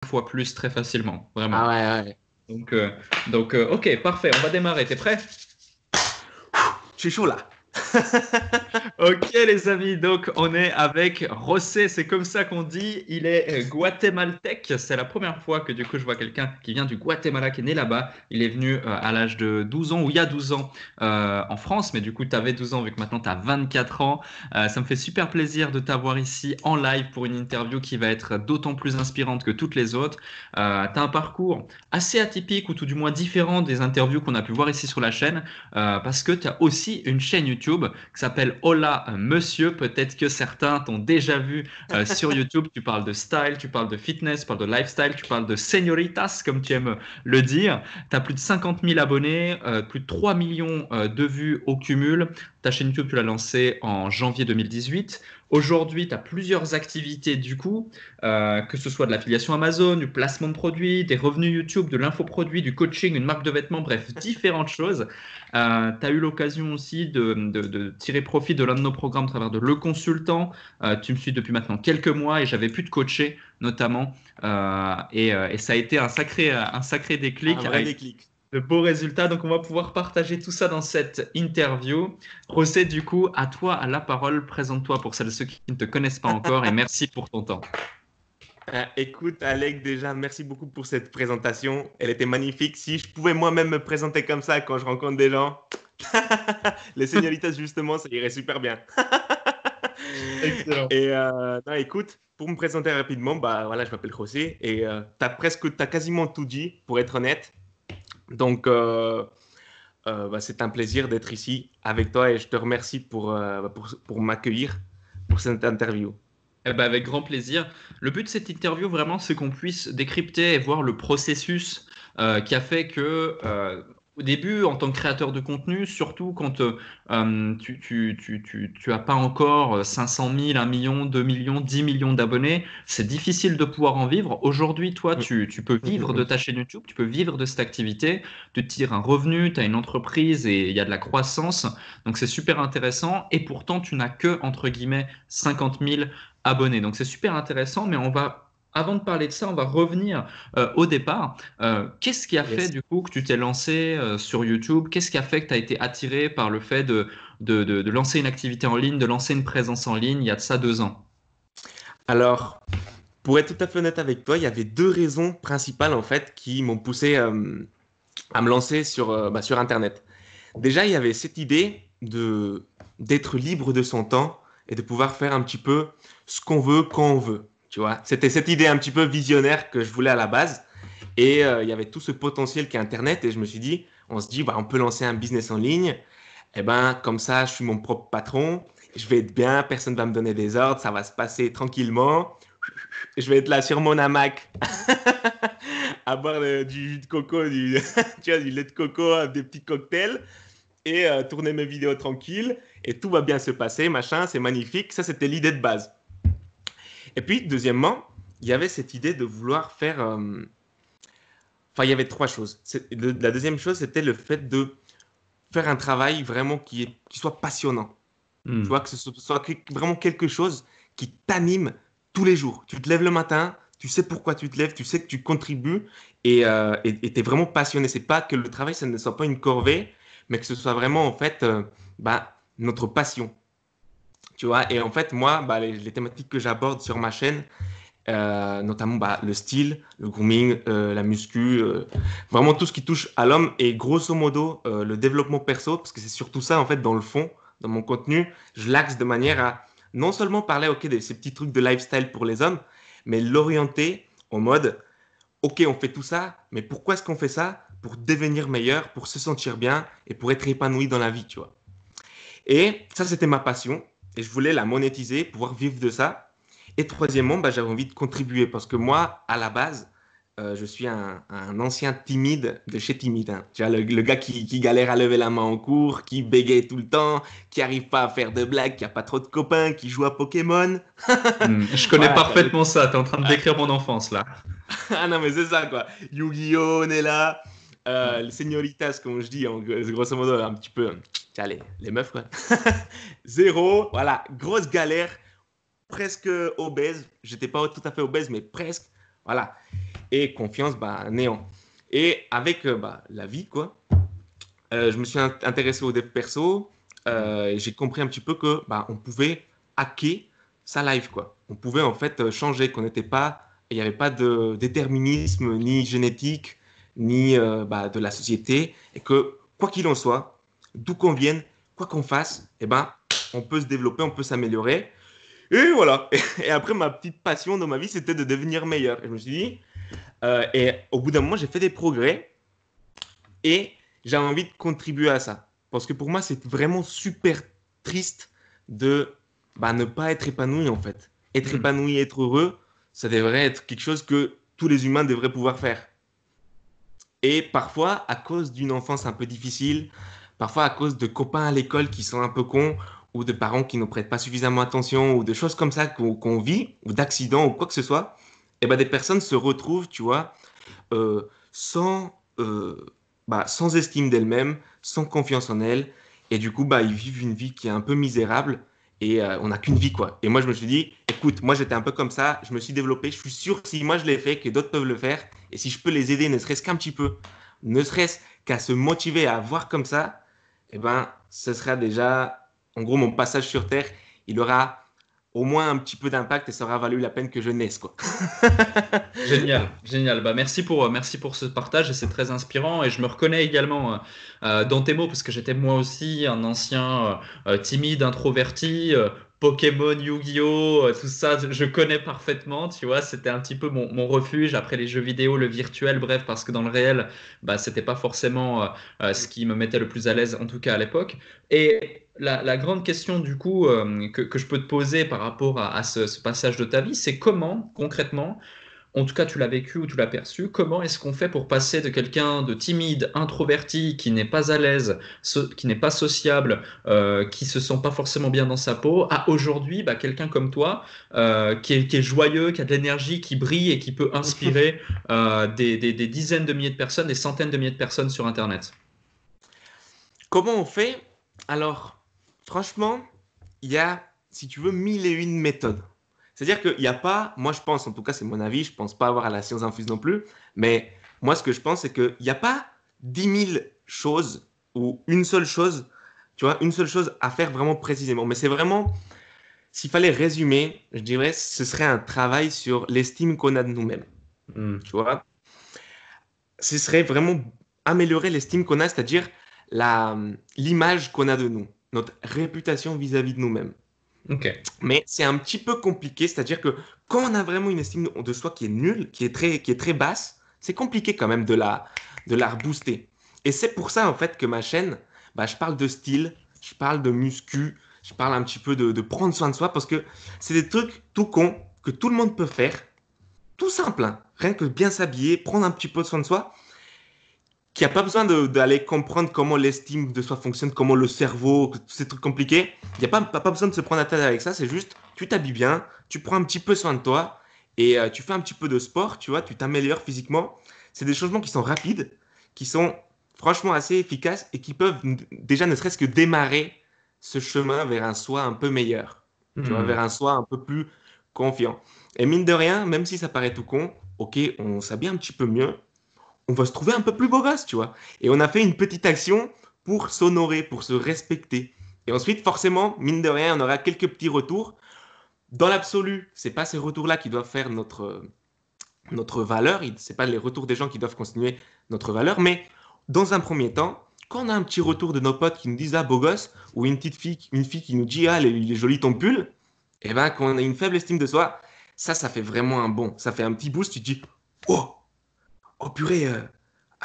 fois plus très facilement, Ah vraiment. ouais, ouais. Donc, euh, ok, parfait, on va démarrer. T'es prêt? Je suis chaud là. Ok les amis, donc on est avec José, c'est comme ça qu'on dit, il est guatémaltèque, c'est la première fois que du coup je vois quelqu'un qui vient du Guatemala, qui est né là-bas, il est venu à l'âge de 12 ans, ou il y a 12 ans en France, mais du coup tu avais 12 ans vu que maintenant tu as 24 ans. Ça me fait super plaisir de t'avoir ici en live pour une interview qui va être d'autant plus inspirante que toutes les autres. Tu as un parcours assez atypique ou tout du moins différent des interviews qu'on a pu voir ici sur la chaîne, parce que tu as aussi une chaîne YouTube qui s'appelle Hola Monsieur. Peut-être que certains t'ont déjà vu sur YouTube. Tu parles de style, tu parles de fitness, tu parles de lifestyle, tu parles de señoritas, comme tu aimes le dire. Tu as plus de 50 000 abonnés, plus de 3 millions de vues au cumul. Ta chaîne YouTube, tu l'as lancée en janvier 2018. Aujourd'hui, tu as plusieurs activités du coup, que ce soit de l'affiliation Amazon, du placement de produits, des revenus YouTube, de l'infoproduit, du coaching, une marque de vêtements, bref, différentes choses. Tu as eu l'occasion aussi de tirer profit de l'un de nos programmes à travers de Le Consultant. Tu me suis depuis maintenant quelques mois et j'avais pu te coacher notamment. Et ça a été un sacré Un déclic vrai avec déclic. de beaux résultats. Donc, on va pouvoir partager tout ça dans cette interview. José, du coup, à toi à la parole. Présente-toi pour celles et ceux qui ne te connaissent pas encore et merci pour ton temps. Écoute, Alec, déjà, merci beaucoup pour cette présentation. Elle était magnifique. Si je pouvais moi-même me présenter comme ça quand je rencontre des gens, les senioritas, justement, ça irait super bien. Excellent. Non, écoute, pour me présenter rapidement, bah voilà, je m'appelle José et t'as quasiment tout dit, pour être honnête. Donc, bah, c'est un plaisir d'être ici avec toi et je te remercie pour m'accueillir pour cette interview. Eh ben, avec grand plaisir. Le but de cette interview, vraiment, c'est qu'on puisse décrypter et voir le processus qui a fait que, au début, en tant que créateur de contenu, surtout quand tu as pas encore 500 000, 1 million, 2 millions, 10 millions d'abonnés, c'est difficile de pouvoir en vivre. Aujourd'hui, toi, Mm, tu peux mm, vivre mm, de mm. ta chaîne YouTube, tu peux vivre de cette activité, tu te tires un revenu, tu as une entreprise et il y a de la croissance. Donc, c'est super intéressant. Et pourtant, tu n'as que, entre guillemets, 50 000 abonnés. Donc c'est super intéressant, mais avant de parler de ça, on va revenir au départ. Qu'est-ce qui a fait Yes. du coup que tu t'es lancé sur YouTube? Qu'est-ce qui a fait que tu as été attiré par le fait de lancer une activité en ligne, de lancer une présence en ligne il y a de ça 2 ans? Alors, pour être tout à fait honnête avec toi, il y avait deux raisons principales en fait qui m'ont poussé à me lancer sur Internet. Déjà, il y avait cette idée de d'être libre de son temps et de pouvoir faire un petit peu ce qu'on veut quand on veut. Tu vois, c'était cette idée un petit peu visionnaire que je voulais à la base. Et il y avait tout ce potentiel qu'est Internet. Et je me suis dit, on se dit, bah, on peut lancer un business en ligne. Et ben, comme ça, je suis mon propre patron. Je vais être bien, personne ne va me donner des ordres, ça va se passer tranquillement. Je vais être là sur mon hamac à boire du jus de coco, tu vois, du lait de coco, des petits cocktails et tourner mes vidéos tranquilles et tout va bien se passer, machin, c'est magnifique. Ça, c'était l'idée de base. Et puis, deuxièmement, il y avait cette idée de vouloir faire. Enfin, il y avait trois choses. La deuxième chose, c'était le fait de faire un travail vraiment qui soit passionnant. Tu Hmm. vois, que ce soit vraiment quelque chose qui t'anime tous les jours. Tu te lèves le matin, tu sais pourquoi tu te lèves, tu sais que tu contribues et t'es vraiment passionné. C'est pas que le travail, ça ne soit pas une corvée, mais que ce soit vraiment en fait bah, notre passion. Tu vois, et en fait, moi, bah, les thématiques que j'aborde sur ma chaîne, notamment bah, le style, le grooming, la muscu, vraiment tout ce qui touche à l'homme et grosso modo le développement perso, parce que c'est surtout ça en fait dans le fond, dans mon contenu, je l'axe de manière à non seulement parler ok, de ces petits trucs de lifestyle pour les hommes, mais l'orienter en mode ok, on fait tout ça, mais pourquoi est-ce qu'on fait ça? Pour devenir meilleur, pour se sentir bien et pour être épanoui dans la vie, tu vois. Et ça, c'était ma passion. Et je voulais la monétiser, pouvoir vivre de ça. Et troisièmement, bah, j'avais envie de contribuer parce que moi, à la base, je suis un ancien timide de chez Timide, hein. Tu vois, le gars qui galère à lever la main en cours, qui bégaye tout le temps, qui arrive pas à faire de blagues, qui a pas trop de copains, qui joue à Pokémon. Hmm. Je connais Voilà, quoi. parfaitement ça. Tu es en train de décrire mon enfance là. Ah non, mais c'est ça, quoi. Yu-Gi-Oh, on est là. Hmm. Les senioritas, comme je dis, grosso modo, un petit peu. Tiens, les meufs, quoi. Zéro, voilà, grosse galère, presque obèse. J'étais pas tout à fait obèse, mais presque. Voilà. Et confiance, bah, néant. Et avec la vie, quoi, je me suis intéressé au dev perso. J'ai compris un petit peu que on pouvait hacker sa life, quoi. On pouvait en fait changer, qu'on n'était pas, il n'y avait pas de déterminisme ni génétique, ni de la société, et que quoi qu'il en soit, d'où qu'on vienne, quoi qu'on fasse, on peut se développer, on peut s'améliorer. Et voilà. Et après, ma petite passion dans ma vie, c'était de devenir meilleur. Et je me suis dit, et au bout d'un moment, j'ai fait des progrès et j'avais envie de contribuer à ça. Parce que pour moi, c'est vraiment super triste de ne pas être épanoui, en fait. Être Hmm. épanoui, être heureux, ça devrait être quelque chose que tous les humains devraient pouvoir faire. Et parfois, à cause d'une enfance un peu difficile, parfois à cause de copains à l'école qui sont un peu cons, ou de parents qui ne prêtent pas suffisamment attention, ou de choses comme ça qu'on vit, ou d'accidents, ou quoi que ce soit, des personnes se retrouvent, tu vois, euh, sans, sans estime d'elles-mêmes, sans confiance en elles, et du coup, ils vivent une vie qui est un peu misérable, et on n'a qu'une vie, quoi. Et moi, je me suis dit, écoute, moi, j'étais un peu comme ça, je me suis développé, je suis sûr que si moi, je l'ai fait, que d'autres peuvent le faire, et si je peux les aider, ne serait-ce qu'un petit peu, ne serait-ce qu'à se motiver à voir comme ça, ce sera déjà, en gros, mon passage sur Terre, il aura au moins un petit peu d'impact et ça aura valu la peine que je naisse, quoi. Génial, génial. Bah, merci pour ce partage et c'est très inspirant. Et je me reconnais également dans tes mots parce que j'étais moi aussi un ancien timide, introverti. Pokémon, Yu-Gi-Oh, tout ça, je connais parfaitement, tu vois, c'était un petit peu mon refuge après les jeux vidéo, le virtuel, bref, parce que dans le réel, c'était pas forcément ce qui me mettait le plus à l'aise, en tout cas à l'époque. Et la grande question du coup que je peux te poser par rapport à ce passage de ta vie, c'est comment concrètement en tout cas, tu l'as vécu ou tu l'as perçu. Comment est-ce qu'on fait pour passer de quelqu'un de timide, introverti, qui n'est pas à l'aise, qui n'est pas sociable, qui se sent pas forcément bien dans sa peau, à aujourd'hui, quelqu'un comme toi, qui est joyeux, qui a de l'énergie, qui brille et qui peut inspirer des dizaines de milliers de personnes, des centaines de milliers de personnes sur Internet? Comment on fait? Alors, franchement, il y a, si tu veux, mille et une méthodes. C'est-à-dire qu'il n'y a pas, moi je pense, en tout cas c'est mon avis, je ne pense pas avoir à la science infuse non plus, mais moi ce que je pense c'est qu'il n'y a pas 10 000 choses ou une seule chose, tu vois, une seule chose à faire vraiment précisément. Mais c'est vraiment, s'il fallait résumer, je dirais, ce serait un travail sur l'estime qu'on a de nous-mêmes. Hmm. Tu vois, ce serait vraiment améliorer l'estime qu'on a, c'est-à-dire l'image qu'on a de nous, notre réputation vis-à-vis de nous-mêmes. Ok. Mais c'est un petit peu compliqué, c'est-à-dire que quand on a vraiment une estime de soi qui est nulle, qui est très basse, c'est compliqué quand même de la rebooster. Et c'est pour ça en fait que ma chaîne, je parle de style, je parle de muscu, je parle un petit peu de prendre soin de soi parce que c'est des trucs tout cons que tout le monde peut faire, tout simple, hein. Rien que bien s'habiller, prendre un petit peu soin de soi qui a pas besoin d'aller comprendre comment l'estime de soi fonctionne, comment le cerveau, tous ces trucs compliqués. Il n'y a pas besoin de se prendre la tête avec ça. C'est juste, tu t'habilles bien, tu prends un petit peu soin de toi et tu fais un petit peu de sport, tu vois, tu t'améliores physiquement. C'est des changements qui sont rapides, qui sont franchement assez efficaces et qui peuvent déjà ne serait-ce que démarrer ce chemin vers un soi un peu meilleur, tu vois, vers Hmm. un soi un peu plus confiant. Et mine de rien, même si ça paraît tout con, ok, on s'habille un petit peu mieux, on va se trouver un peu plus beau gosse, tu vois. Et on a fait une petite action pour s'honorer, pour se respecter. Et ensuite, forcément, mine de rien, on aura quelques petits retours. Dans l'absolu, c'est pas ces retours-là qui doivent faire notre valeur. C'est pas les retours des gens qui doivent continuer notre valeur. Mais dans un premier temps, quand on a un petit retour de nos potes qui nous disent ah beau gosse, ou une fille qui nous dit ah il est joli ton pull, et ben quand on a une faible estime de soi, ça fait vraiment un bon. Ça fait un petit boost. Tu te dis oh oh purée,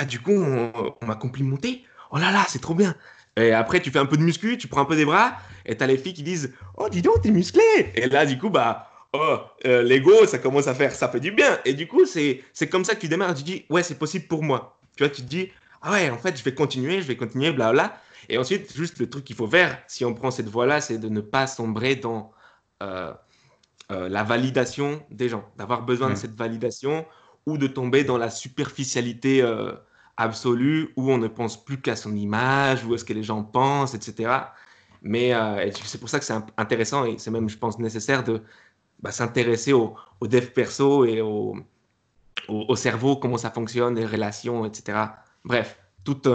du coup, on m'a complimenté. Oh là là, c'est trop bien. Et après, tu fais un peu de muscu, tu prends un peu des bras, et t'as les filles qui disent, oh, dis donc, t'es musclé. Et là, du coup, l'ego, ça commence à faire, ça fait du bien. Et du coup, c'est comme ça que tu démarres. Tu dis, ouais, c'est possible pour moi. Tu vois, tu te dis, ah ouais, en fait, je vais continuer, blabla. Et ensuite, juste le truc qu'il faut faire, si on prend cette voie-là, c'est de ne pas sombrer dans euh, la validation des gens, d'avoir besoin de Ouais. cette validation ou de tomber dans la superficialité absolue où on ne pense plus qu'à son image, ou à ce que les gens pensent, etc. Mais et c'est pour ça que c'est intéressant et c'est même, je pense, nécessaire de s'intéresser au dev perso et au cerveau, comment ça fonctionne, les relations, etc. Bref, toute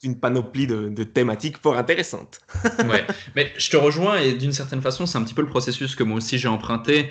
une panoplie de thématiques fort intéressantes. Ouais, mais je te rejoins et d'une certaine façon, c'est un petit peu le processus que moi aussi j'ai emprunté,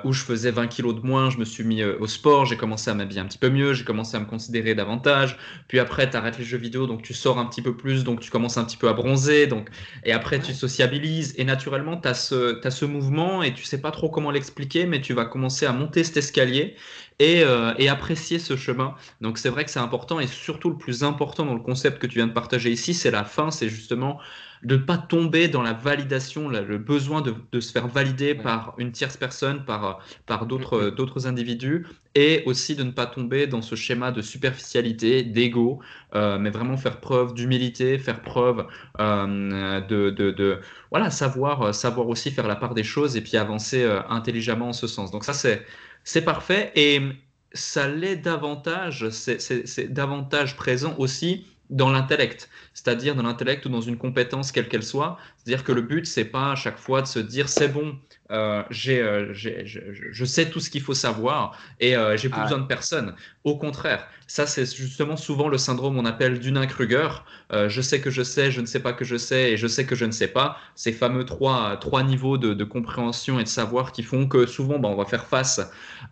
où je faisais 20 kilos de moins, je me suis mis au sport, j'ai commencé à m'habiller un petit peu mieux, j'ai commencé à me considérer davantage, puis après tu arrêtes les jeux vidéo, donc tu sors un petit peu plus, donc tu commences un petit peu à bronzer, donc, et après tu Ouais. sociabilises, et naturellement t'as ce mouvement et tu sais pas trop comment l'expliquer, mais tu vas commencer à monter cet escalier et apprécier ce chemin. Donc c'est vrai que c'est important et surtout le plus important dans le concept que tu viens de partager ici, c'est la fin, c'est justement de ne pas tomber dans la validation, le besoin de se faire valider Ouais. par une tierce personne, par Mm, mm. d'autres individus, et aussi de ne pas tomber dans ce schéma de superficialité, d'ego, mais vraiment faire preuve d'humilité, faire preuve voilà, savoir aussi faire la part des choses et puis avancer intelligemment en ce sens. Donc ça, c'est parfait et ça l'est davantage, c'est davantage présent aussi dans l'intellect, c'est-à-dire dans l'intellect ou dans une compétence quelle qu'elle soit. C'est-à-dire que Ouais. le but, c'est pas à chaque fois de se dire c'est bon, je sais tout ce qu'il faut savoir et j'ai plus Ah ouais. besoin de personne. Au contraire, ça c'est justement souvent le syndrome on appelle Dunning-Kruger. Je sais que je sais, je ne sais pas que je sais et je sais que je ne sais pas. Ces fameux trois niveaux de compréhension et de savoir qui font que souvent on va faire face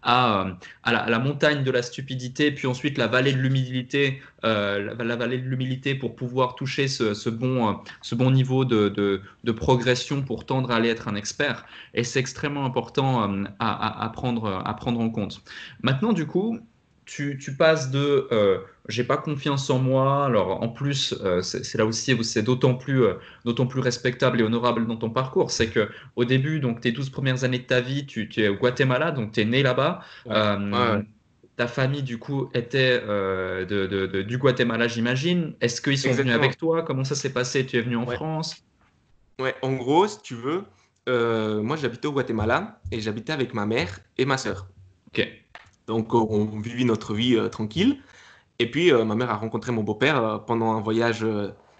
à la montagne de la stupidité, puis ensuite la vallée de l'humilité, la vallée de l'humilité pour pouvoir toucher ce bon niveau de progression pour tendre à aller être un expert. Et c'est extrêmement important à prendre en compte. Maintenant, du coup, tu passes de j'ai pas confiance en moi. Alors en plus, c'est là aussi où c'est d'autant plus respectable et honorable dans ton parcours. C'est que au début, donc tes 12 premières années de ta vie, tu es au Guatemala, donc tu es né là-bas. Ouais. Ouais, Euh, ouais. Ta famille, du coup, était du Guatemala, j'imagine. Est-ce qu'ils sont venus Exactement. avec toi? Comment ça s'est passé? Tu es venu en Ouais. France? Ouais. En gros, si tu veux, moi j'habitais au Guatemala et j'habitais avec ma mère et ma sœur. Ok. Donc on vivait notre vie tranquille. Et puis ma mère a rencontré mon beau-père pendant un voyage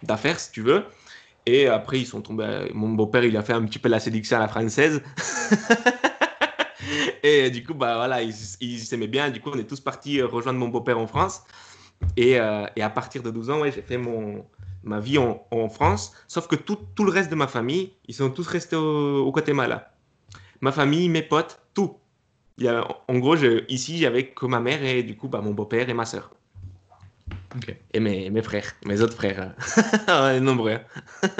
d'affaires, si tu veux. Et après ils sont tombés. Mon beau-père il a fait un petit peu la séduction à la française. Et du coup bah voilà ils s'aimaient bien. Du coup on est tous partis rejoindre mon beau-père en France. Et à partir de 12 ans, ouais, j'ai fait ma vie en France. Sauf que tout le reste de ma famille, ils sont tous restés au Guatemala. Ma famille, mes potes, tout. En gros, ici, j'avais que ma mère et du coup, bah, mon beau-père et ma soeur. Ok. Et mes frères, mes autres frères. Ouais, nombreux.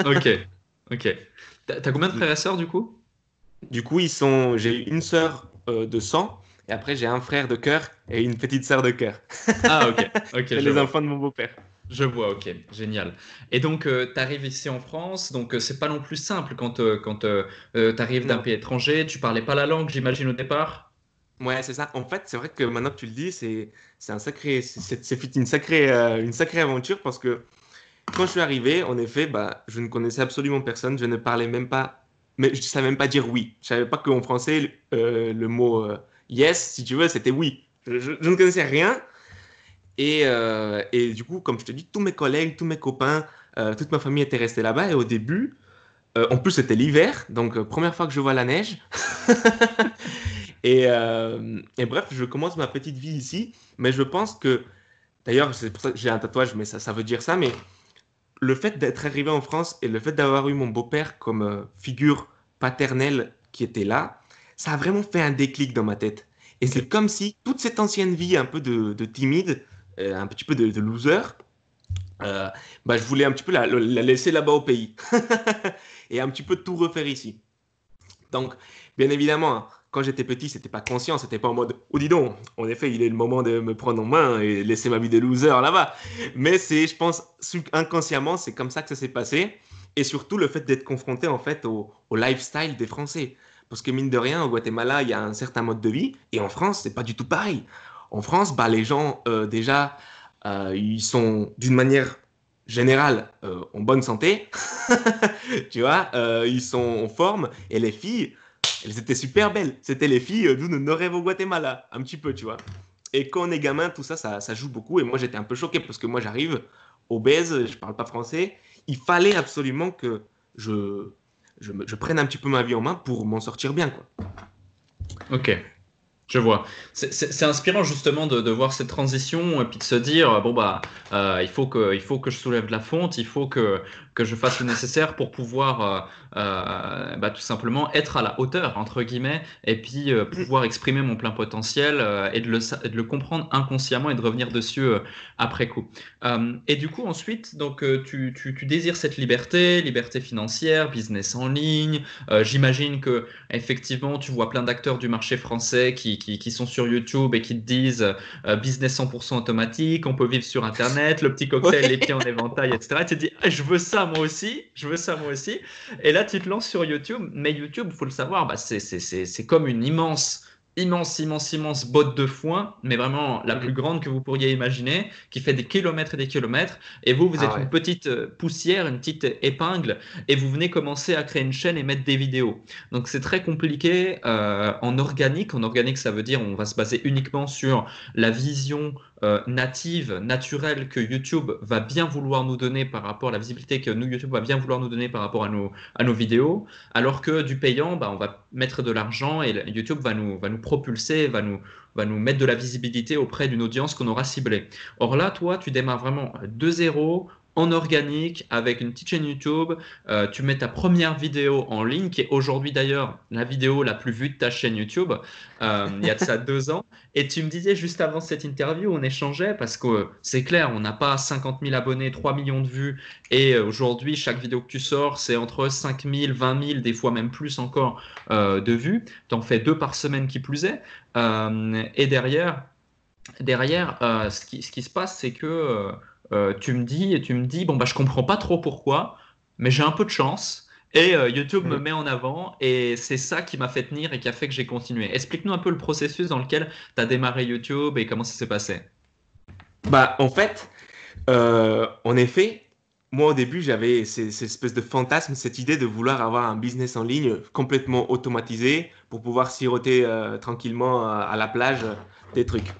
Ok. Ok. T'as combien de frères et sœurs, du coup? Du coup, j'ai une sœur de sang et après, j'ai un frère de cœur et une petite sœur de cœur. Ah, ok. Ok, C'est je les vois. enfants de mon beau-père. Je vois, ok, génial. Et donc, tu arrives ici en France, donc c'est pas non plus simple quand, tu arrives d'un Non. pays étranger, tu parlais pas la langue, j'imagine, au départ. Ouais, c'est ça. En fait, c'est vrai que maintenant que tu le dis, c'est un sacré, c'est une sacrée aventure parce que quand je suis arrivé, en effet, bah, je ne connaissais absolument personne. Je ne parlais même pas, mais je savais même pas dire oui. Je savais pas qu'en français, le mot yes, si tu veux, c'était oui. Je ne connaissais rien. Et du coup, comme je te dis, tous mes collègues, tous mes copains, toute ma famille était restée là-bas. Et au début, en plus, c'était l'hiver, donc première fois que je vois la neige. Et bref, je commence ma petite vie ici, mais je pense que, d'ailleurs, c'est pour ça que j'ai un tatouage, mais ça veut dire ça, mais le fait d'être arrivé en France et le fait d'avoir eu mon beau-père comme figure paternelle qui était là, ça a vraiment fait un déclic dans ma tête. Et Ok. c'est comme si toute cette ancienne vie un peu de timide, un petit peu de loser, euh, bah, je voulais un petit peu la laisser là-bas au pays et un petit peu tout refaire ici. Donc, bien évidemment, hein, quand j'étais petit, c'était pas conscient, c'était pas en mode, oh dis donc, en effet, il est le moment de me prendre en main et laisser ma vie de loser là-bas. Mais c'est, je pense, inconsciemment, c'est comme ça que ça s'est passé. Et surtout, le fait d'être confronté, en fait, au lifestyle des Français. Parce que mine de rien, au Guatemala, il y a un certain mode de vie. Et en France, c'est pas du tout pareil. En France, bah, les gens, déjà, ils sont d'une manière générale en bonne santé. Tu vois, ils sont en forme. Et les filles, elles étaient super belles. C'était les filles d'où nos rêves au Guatemala, un petit peu, tu vois. Et quand on est gamin, tout ça, ça joue beaucoup. Et moi, j'étais un peu choqué parce que moi, j'arrive obèse, je parle pas français. Il fallait absolument que je prenne un petit peu ma vie en main pour m'en sortir bien, quoi. Ok. Je vois. C'est inspirant justement de voir cette transition et puis de se dire bon bah il faut que je soulève la fonte, il faut que je fasse le nécessaire pour pouvoir bah, tout simplement être à la hauteur entre guillemets et puis pouvoir exprimer mon plein potentiel et de le comprendre inconsciemment et de revenir dessus après coup. Et du coup ensuite donc tu désires cette liberté, liberté financière, business en ligne. J'imagine que effectivement, tu vois plein d'acteurs du marché français qui sont sur YouTube et qui te disent business 100% automatique, on peut vivre sur Internet, le petit cocktail, les pieds en éventail, etc. Et tu te dis, ah, je veux ça moi aussi, je veux ça moi aussi. Et là, tu te lances sur YouTube. Mais YouTube, il faut le savoir, bah, c'est comme une immense botte de foin, mais vraiment la plus Mhm. grande que vous pourriez imaginer, qui fait des kilomètres et des kilomètres. Et vous, vous Ah êtes une ouais. petite poussière, une petite épingle, et vous venez commencer à créer une chaîne et mettre des vidéos. Donc c'est très compliqué en organique. En organique, ça veut dire on va se baser uniquement sur la vision native, naturelle que YouTube va bien vouloir nous donner par rapport à la visibilité que nous, YouTube va bien vouloir nous donner par rapport à nos vidéos. Alors que du payant, bah, on va mettre de l'argent et YouTube va nous propulser, va nous mettre de la visibilité auprès d'une audience qu'on aura ciblée. Or là, toi, tu démarres vraiment de zéro en organique avec une petite chaîne YouTube. Tu mets ta première vidéo en ligne, qui est aujourd'hui d'ailleurs la vidéo la plus vue de ta chaîne YouTube, il y a de ça 2 ans. Et tu me disais juste avant cette interview, on échangeait, parce que c'est clair, on n'a pas 50 000 abonnés, 3 millions de vues. Et aujourd'hui, chaque vidéo que tu sors, c'est entre 5 000, 20 000, des fois même plus encore de vues. Tu en fais 2 par semaine qui plus est. Et derrière ce qui se passe, c'est que tu me dis, bon, bah, je comprends pas trop pourquoi, mais j'ai un peu de chance. Et YouTube me Mhm. met en avant et c'est ça qui m'a fait tenir et qui a fait que j'ai continué. Explique-nous un peu le processus dans lequel tu as démarré YouTube et comment ça s'est passé. Bah, en fait, en effet, moi au début, j'avais cette espèce de fantasme, cette idée de vouloir avoir un business en ligne complètement automatisé pour pouvoir siroter tranquillement à la plage des trucs.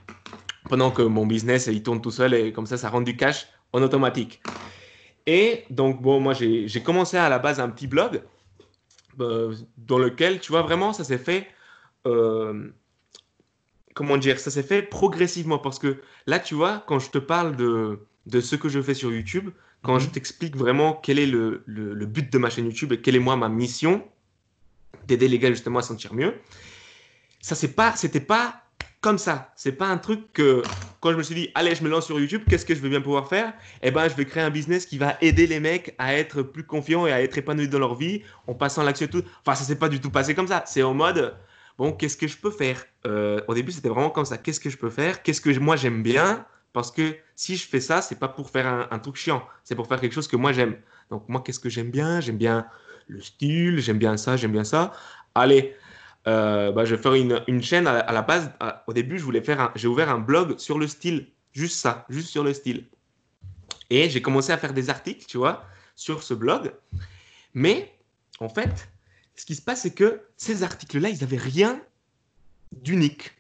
Pendant que mon business, il tourne tout seul et comme ça rend du cash en automatique. Et donc, bon, moi, j'ai commencé à la base un petit blog dans lequel, tu vois, vraiment, ça s'est fait, euh, comment dire, ça s'est fait progressivement parce que là, tu vois, quand je te parle de ce que je fais sur YouTube, quand je Mhm. t'explique vraiment quel est le but de ma chaîne YouTube et quelle est moi ma mission, d'aider les gars justement à se sentir mieux, ça c'était pas comme ça. C'est pas un truc que quand je me suis dit, allez, je me lance sur YouTube, qu'est-ce que je vais bien pouvoir faire? Eh ben, je vais créer un business qui va aider les mecs à être plus confiants et à être épanouis dans leur vie en passant l'action et tout. Enfin, ça s'est pas du tout passé comme ça. C'est en mode, bon, qu'est-ce que je peux faire? Au début, c'était vraiment comme ça. Qu'est-ce que je peux faire? Qu'est-ce que moi j'aime bien? Parce que si je fais ça, c'est pas pour faire un truc chiant. C'est pour faire quelque chose que moi j'aime. Donc moi, qu'est-ce que j'aime bien? J'aime bien le style, j'aime bien ça, j'aime bien ça. Allez, bah, je vais faire une chaîne à la base. Au début, j'ai ouvert un blog sur le style, juste ça, juste sur le style. Et j'ai commencé à faire des articles, tu vois, sur ce blog. Mais en fait, ce qui se passe, c'est que ces articles-là, ils n'avaient rien d'unique.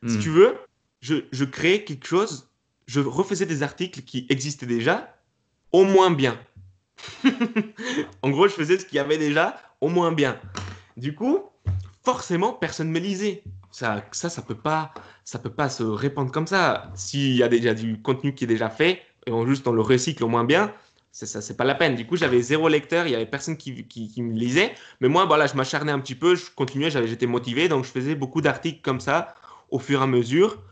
Si tu Hmm. veux, je créais quelque chose, je refaisais des articles qui existaient déjà, au moins bien. En gros, je faisais ce qu'il y avait déjà, au moins bien. Du coup, forcément, personne ne me lisait. Ça peut pas se répandre comme ça. S'il y a déjà du contenu qui est déjà fait, et juste on le recycle au moins bien, c'est pas la peine. Du coup, j'avais zéro lecteur, il y avait personne qui me lisait. Mais moi, voilà, je m'acharnais un petit peu, je continuais, j'étais motivé, donc je faisais beaucoup d'articles comme ça, au fur et à mesure,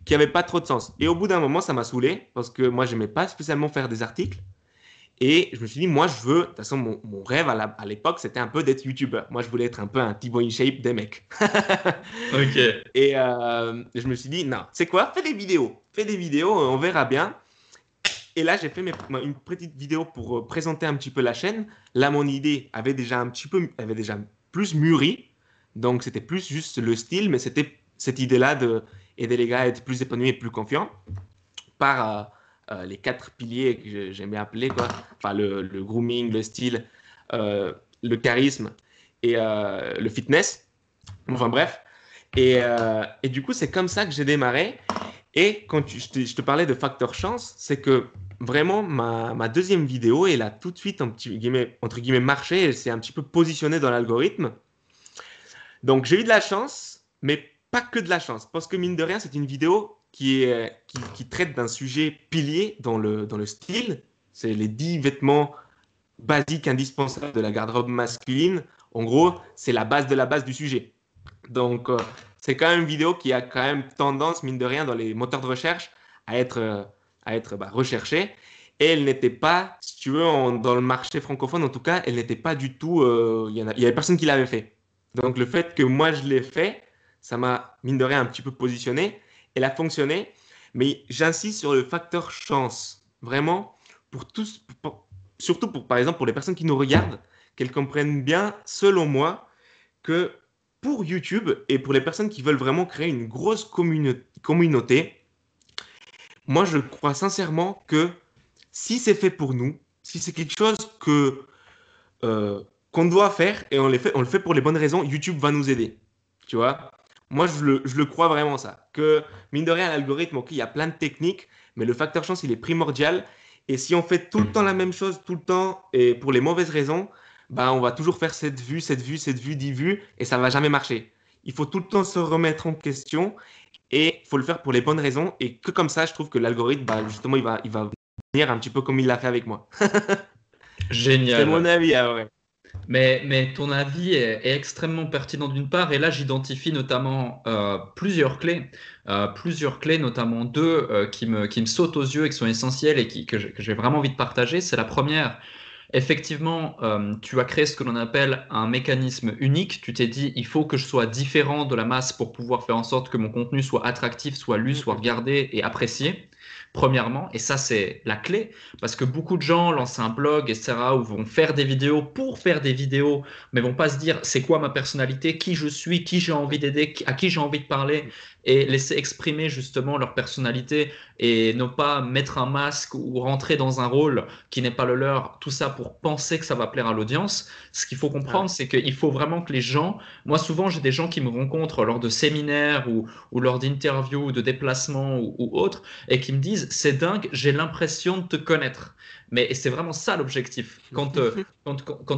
qui n'avaient pas trop de sens. Et au bout d'un moment, ça m'a saoulé, parce que moi, j'aimais pas spécialement faire des articles. Et je me suis dit, moi, je veux, de toute façon, mon rêve à l'époque, c'était un peu d'être YouTuber. Moi, je voulais être un peu un Thibaut InShape des mecs. Ok. Et je me suis dit, non, c'est quoi? Fais des vidéos. Fais des vidéos, on verra bien. Et là, j'ai fait une petite vidéo pour présenter un petit peu la chaîne. Là, mon idée avait déjà plus mûri. Donc, c'était plus juste le style, mais c'était cette idée-là d'aider les gars à être plus épanouis et plus confiants par les 4 piliers que j'aime bien appeler, quoi. Enfin, le grooming, le style, le charisme et le fitness. Enfin, bref. Et du coup, c'est comme ça que j'ai démarré. Et quand je te parlais de facteur chance, c'est que vraiment, ma deuxième vidéo, elle a tout de suite, entre guillemets, marché. Elle s'est un petit peu positionnée dans l'algorithme. Donc, j'ai eu de la chance, mais pas que de la chance, parce que mine de rien, c'est une vidéo qui traite d'un sujet pilier dans le style. C'est les 10 vêtements basiques indispensables de la garde-robe masculine. En gros, c'est la base de la base du sujet. Donc, c'est quand même une vidéo qui a quand même tendance, mine de rien, dans les moteurs de recherche à être recherchée. Et elle n'était pas, si tu veux, dans le marché francophone, en tout cas, elle n'était pas du tout. Il y avait personne qui l'avait fait. Donc, le fait que moi je l'ai fait, ça m'a, mine de rien, un petit peu positionné. Elle a fonctionné. Mais j'insiste sur le facteur chance. Vraiment, pour tous, surtout par exemple, pour les personnes qui nous regardent, qu'elles comprennent bien, selon moi, que pour YouTube et pour les personnes qui veulent vraiment créer une grosse communauté, moi je crois sincèrement que si c'est fait pour nous, si c'est quelque chose euh, qu'on doit faire et on le fait pour les bonnes raisons, YouTube va nous aider. Tu vois? Moi je le crois vraiment ça. Que mine de rien, l'algorithme, ok, il y a plein de techniques, mais le facteur chance, il est primordial. Et si on fait tout le temps la même chose, tout le temps, et pour les mauvaises raisons, bah, on va toujours faire cette vue, cette vue, cette vue, 10 vues, et ça va jamais marcher. Il faut tout le temps se remettre en question, et il faut le faire pour les bonnes raisons, et que comme ça, je trouve que l'algorithme, bah, justement, il va venir un petit peu comme il l'a fait avec moi. C'est mon Génial. avis, ah ouais. Mais ton avis est extrêmement pertinent d'une part, et là j'identifie notamment plusieurs clés, notamment deux qui me sautent aux yeux et qui sont essentielles et que j'ai vraiment envie de partager. C'est la première. Effectivement, tu as créé ce que l'on appelle un mécanisme unique. Tu t'es dit, il faut que je sois différent de la masse pour pouvoir faire en sorte que mon contenu soit attractif, soit lu, soit regardé et apprécié. Premièrement, et ça c'est la clé, parce que beaucoup de gens lancent un blog, etc., ou vont faire des vidéos pour faire des vidéos, mais vont pas se dire c'est quoi ma personnalité, qui je suis, qui j'ai envie d'aider, à qui j'ai envie de parler, et laisser exprimer justement leur personnalité et ne pas mettre un masque ou rentrer dans un rôle qui n'est pas le leur, tout ça pour penser que ça va plaire à l'audience. Ce qu'il faut Ah comprendre, c'est qu'il faut vraiment que les gens, moi souvent j'ai des gens qui me rencontrent lors de séminaires ou lors d'interviews ou de déplacements ou autres, et qui me disent, c'est dingue, j'ai l'impression de te connaître. Mais c'est vraiment ça l'objectif. Quand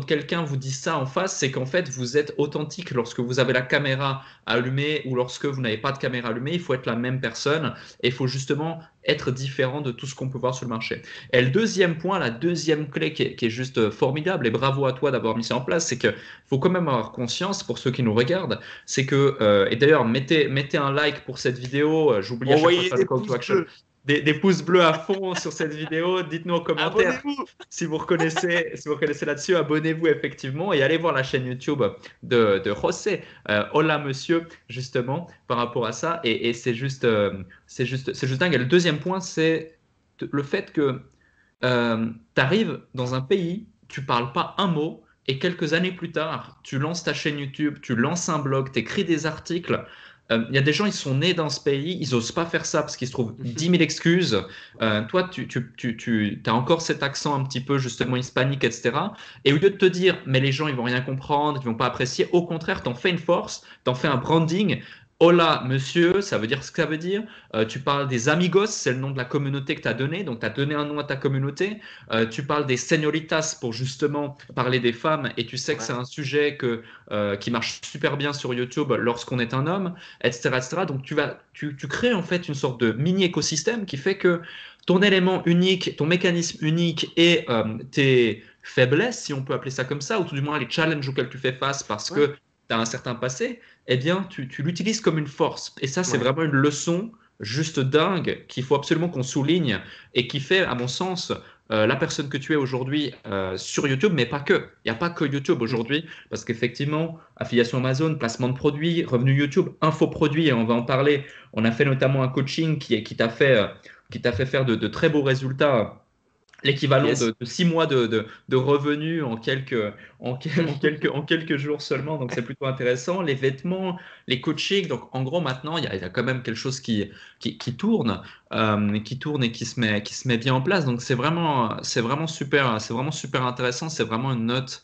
quelqu'un vous dit ça en face, c'est qu'en fait, vous êtes authentique lorsque vous avez la caméra allumée ou lorsque vous n'avez pas de caméra allumée. Il faut être la même personne et il faut justement être différent de tout ce qu'on peut voir sur le marché. Et le deuxième point, la deuxième clé qui est juste formidable, et bravo à toi d'avoir mis ça en place, c'est qu'il faut quand même avoir conscience, pour ceux qui nous regardent, c'est que, et d'ailleurs, mettez un like pour cette vidéo, j'oublie à chaque fois de envoyez faire le des call to pouces action, bleus, des pouces bleus à fond sur cette vidéo. Dites-nous en commentaire abonnez-vous. si vous reconnaissez là-dessus. Abonnez-vous effectivement et allez voir la chaîne YouTube de José. Hola monsieur, justement, par rapport à ça. Et c'est juste dingue. Et le deuxième point, c'est le fait que tu arrives dans un pays, tu parles pas un mot. Et quelques années plus tard, tu lances ta chaîne YouTube, tu lances un blog, tu écris des articles. Il y a des gens, ils sont nés dans ce pays, ils osent pas faire ça parce qu'ils se trouvent 10 000 excuses. Toi, tu as encore cet accent un petit peu justement hispanique, etc. Et au lieu de te dire, mais les gens, ils vont rien comprendre, ils vont pas apprécier, au contraire, t'en fais une force, t'en fais un branding. Hola, monsieur, ça veut dire ce que ça veut dire. Tu parles des amigos, c'est le nom de la communauté que tu as donné, donc tu as donné un nom à ta communauté. Tu parles des señoritas pour justement parler des femmes, et tu sais que c'est Ouais. un sujet qui marche super bien sur YouTube lorsqu'on est un homme, etc., etc. Donc tu crées en fait une sorte de mini écosystème qui fait que ton élément unique, ton mécanisme unique et tes faiblesses, si on peut appeler ça comme ça, ou tout du moins les challenges auxquels tu fais face parce Ouais. que tu as un certain passé, eh bien, tu l'utilises comme une force. Et ça, c'est Ouais. vraiment une leçon juste dingue qu'il faut absolument qu'on souligne et qui fait, à mon sens, la personne que tu es aujourd'hui sur YouTube, mais pas que. Il n'y a pas que YouTube aujourd'hui, parce qu'effectivement, affiliation Amazon, placement de produits, revenu YouTube, infoproduits, et on va en parler. On a fait notamment un coaching qui t'a fait faire de très beaux résultats, l'équivalent Yes. de 6 mois de revenus en quelques jours seulement. Donc, c'est plutôt intéressant. Les vêtements, les coachings. Donc, en gros, maintenant, il y a quand même quelque chose qui tourne, qui tourne et qui se met bien en place. Donc, c'est vraiment super, c'est vraiment super intéressant. C'est vraiment une note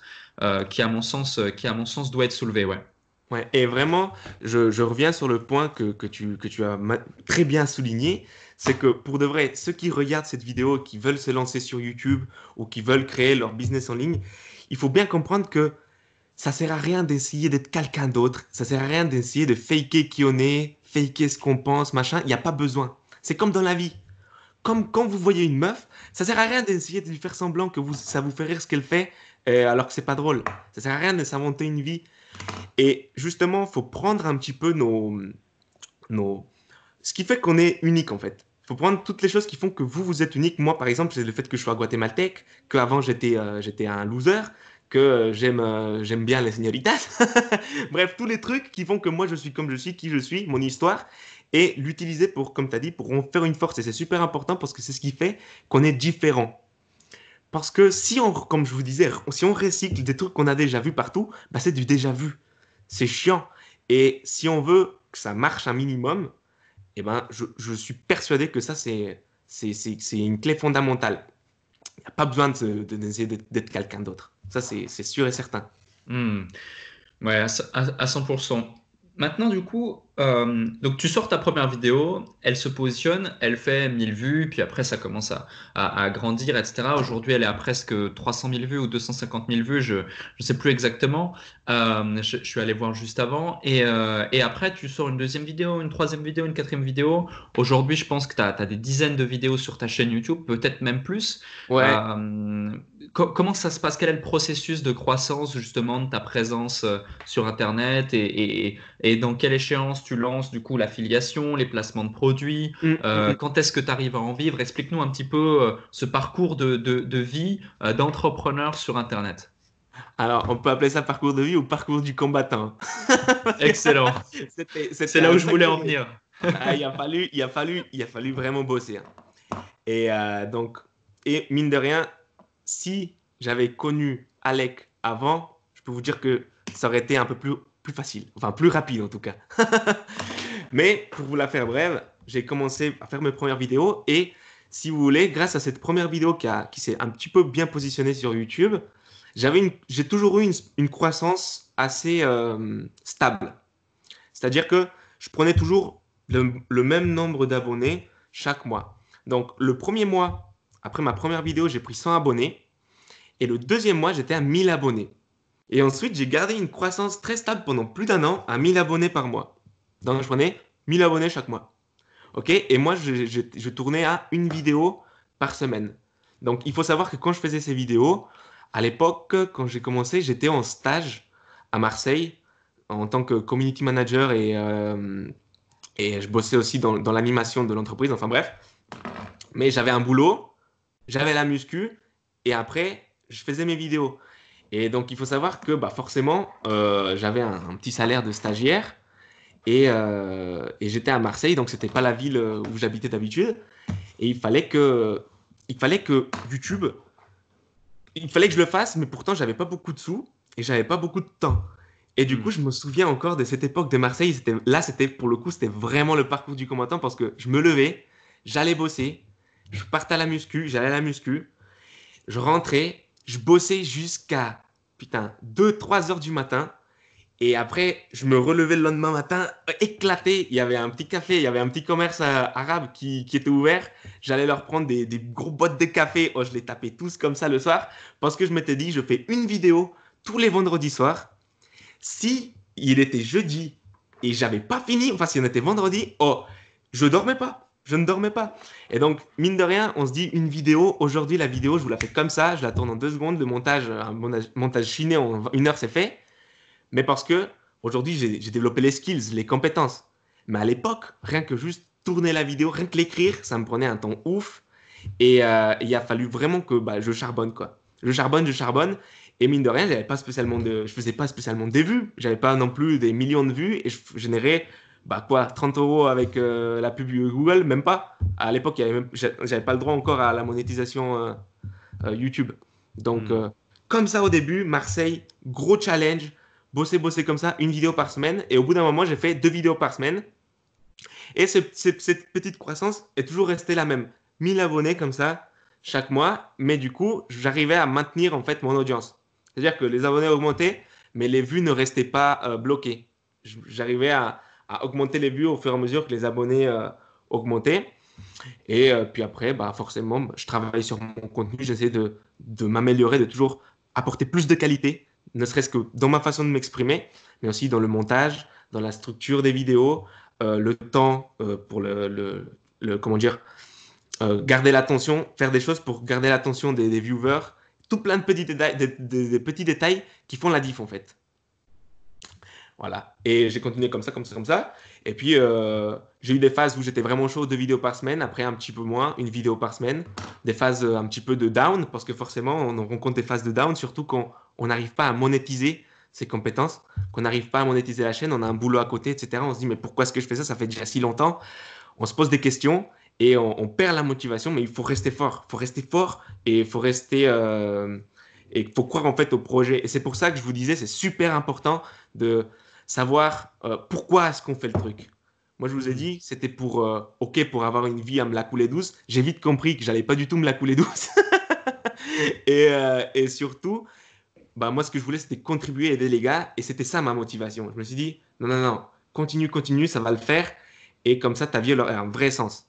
qui, à mon sens, doit être soulevée. Ouais. Ouais, et vraiment, je reviens sur le point que tu as très bien souligné, c'est que pour de vrai, ceux qui regardent cette vidéo, qui veulent se lancer sur YouTube ou qui veulent créer leur business en ligne, il faut bien comprendre que ça sert à rien d'essayer d'être quelqu'un d'autre. Ça sert à rien d'essayer de faker qui on est, faker ce qu'on pense, machin. Il n'y a pas besoin. C'est comme dans la vie. Comme quand vous voyez une meuf, ça sert à rien d'essayer de lui faire semblant que ça vous fait rire ce qu'elle fait, alors que c'est pas drôle. Ça sert à rien de s'inventer une vie. Et justement, il faut prendre un petit peu nos... ce qui fait qu'on est unique en fait. Il faut prendre toutes les choses qui font que vous êtes unique. Moi, par exemple, c'est le fait que je sois guatémaltèque, qu'avant j'étais un loser, que j'aime bien les señoritas. Bref, tous les trucs qui font que moi je suis comme je suis, qui je suis, mon histoire, et l'utiliser pour, comme tu as dit, pour en faire une force. Et c'est super important parce que c'est ce qui fait qu'on est différent. Parce que si on, comme je vous disais, si on recycle des trucs qu'on a déjà vus partout, bah c'est du déjà vu. C'est chiant. Et si on veut que ça marche un minimum, eh ben, je suis persuadé que ça, c'est une clé fondamentale. Il n'y a pas besoin d'essayer d'être quelqu'un d'autre. Ça, c'est sûr et certain. Hmm. Ouais, à 100%. Maintenant, du coup, donc tu sors ta première vidéo, elle se positionne, elle fait 1000 vues, puis après ça commence à grandir, etc. Aujourd'hui, elle est à presque 300 000 vues ou 250 000 vues, je ne sais plus exactement. Je suis allé voir juste avant. Et après, tu sors une deuxième vidéo, une troisième vidéo, une quatrième vidéo. Aujourd'hui, je pense que tu as des dizaines de vidéos sur ta chaîne YouTube, peut-être même plus. Ouais. Euh, Comment ça se passe? Quel est le processus de croissance justement de ta présence sur Internet et dans quelle échéance tu lances du coup l'affiliation, les placements de produits? Mm, mm, mm. Quand est-ce que tu arrives à en vivre? Explique-nous un petit peu ce parcours de vie d'entrepreneur sur Internet. Alors, on peut appeler ça parcours de vie ou parcours du combattant. Excellent. C'était C'est là où un je voulais en sacré. venir. Ah, il a fallu vraiment bosser, hein. Et donc, et mine de rien, si j'avais connu Alec avant, je peux vous dire que ça aurait été un peu plus facile, enfin plus rapide en tout cas. Mais pour vous la faire brève, j'ai commencé à faire mes premières vidéos et si vous voulez, grâce à cette première vidéo qui s'est un petit peu bien positionnée sur YouTube, j'ai toujours eu une croissance assez stable. C'est-à-dire que je prenais toujours le même nombre d'abonnés chaque mois. Donc, le premier mois, après ma première vidéo, j'ai pris 100 abonnés. Et le deuxième mois, j'étais à 1000 abonnés. Et ensuite, j'ai gardé une croissance très stable pendant plus d'un an à 1000 abonnés par mois. Donc, je prenais 1000 abonnés chaque mois. OK? Et moi, je tournais à une vidéo par semaine. Donc, il faut savoir que quand je faisais ces vidéos, à l'époque, quand j'ai commencé, j'étais en stage à Marseille en tant que community manager et je bossais aussi dans l'animation de l'entreprise. Enfin bref. Mais j'avais un boulot, j'avais la muscu et après, je faisais mes vidéos. Et donc, il faut savoir que bah, forcément, j'avais un petit salaire de stagiaire et j'étais à Marseille, donc c'était pas la ville où j'habitais d'habitude. Et il fallait que YouTube, il fallait que je le fasse, mais pourtant, j'avais pas beaucoup de sous et j'avais pas beaucoup de temps. Et du coup, Hmm. je me souviens encore de cette époque de Marseille. Pour le coup, c'était vraiment le parcours du combattant parce que je me levais, j'allais bosser, je partais à la muscu, j'allais à la muscu, je rentrais, je bossais jusqu'à, putain, 2 3 heures du matin. Et après, je me relevais le lendemain matin, éclaté. Il y avait un petit café, il y avait un petit commerce arabe qui était ouvert. J'allais leur prendre des gros boîtes de café. Oh, je les tapais tous comme ça le soir parce que je m'étais dit, je fais une vidéo tous les vendredis soirs. Si il était jeudi et j'avais pas fini, enfin si on était vendredi, oh, je dormais pas. Je ne dormais pas. Et donc, mine de rien, on se dit une vidéo. Aujourd'hui, la vidéo, je vous la fais comme ça. Je la tourne en 2 secondes. Le montage, un montage chiné en 1 heure, c'est fait. Mais parce que aujourd'hui, j'ai développé les skills, les compétences. Mais à l'époque, rien que juste tourner la vidéo, rien que l'écrire, ça me prenait un temps ouf. Et il a fallu vraiment que bah, je charbonne, quoi. Je charbonne, je charbonne. Et mine de rien, je faisais pas spécialement des vues. J'avais pas non plus des millions de vues. Et je générais, bah quoi, 30 euros avec la pub Google, même pas. À l'époque, j'avais pas le droit encore à la monétisation YouTube. Donc, Hmm. comme ça au début, Marseille, gros challenge. Bosser, bosser comme ça, une vidéo par semaine. Et au bout d'un moment, j'ai fait 2 vidéos par semaine. Et cette petite croissance est toujours restée la même. 1000 abonnés comme ça chaque mois. Mais du coup, j'arrivais à maintenir en fait mon audience. C'est-à-dire que les abonnés augmentaient, mais les vues ne restaient pas bloquées. J'arrivais à augmenter les vues au fur et à mesure que les abonnés augmentaient. Et puis après, bah, forcément, je travaille sur mon contenu. J'essaie de m'améliorer, de toujours apporter plus de qualité, ne serait-ce que dans ma façon de m'exprimer, mais aussi dans le montage, dans la structure des vidéos, le temps pour comment dire, garder l'attention, faire des choses pour garder l'attention des viewers, tout plein de petits détails, des petits détails qui font la diff en fait. Voilà. Et j'ai continué comme ça, comme ça, comme ça. Et puis, j'ai eu des phases où j'étais vraiment chaud, 2 vidéos par semaine. Après, un petit peu moins, 1 vidéo par semaine. Des phases un petit peu de down, parce que forcément, on rencontre des phases de down, surtout quand on n'arrive pas à monétiser ses compétences, qu'on n'arrive pas à monétiser la chaîne, on a un boulot à côté, etc. On se dit, mais pourquoi est-ce que je fais ça? Ça fait déjà si longtemps. On se pose des questions et on perd la motivation, mais il faut rester fort. Il faut rester fort et il faut rester... et il faut croire en fait au projet. Et c'est pour ça que je vous disais, c'est super important de savoir pourquoi est-ce qu'on fait le truc. Moi, je vous ai dit, c'était pour, OK, pour avoir une vie à me la couler douce. J'ai vite compris que j'allais pas du tout me la couler douce. Et surtout, bah, moi, ce que je voulais, c'était contribuer, aider les gars. Et c'était ça ma motivation. Je me suis dit, non, non, non, continue, continue, ça va le faire. Et comme ça, ta vie elle aura un vrai sens.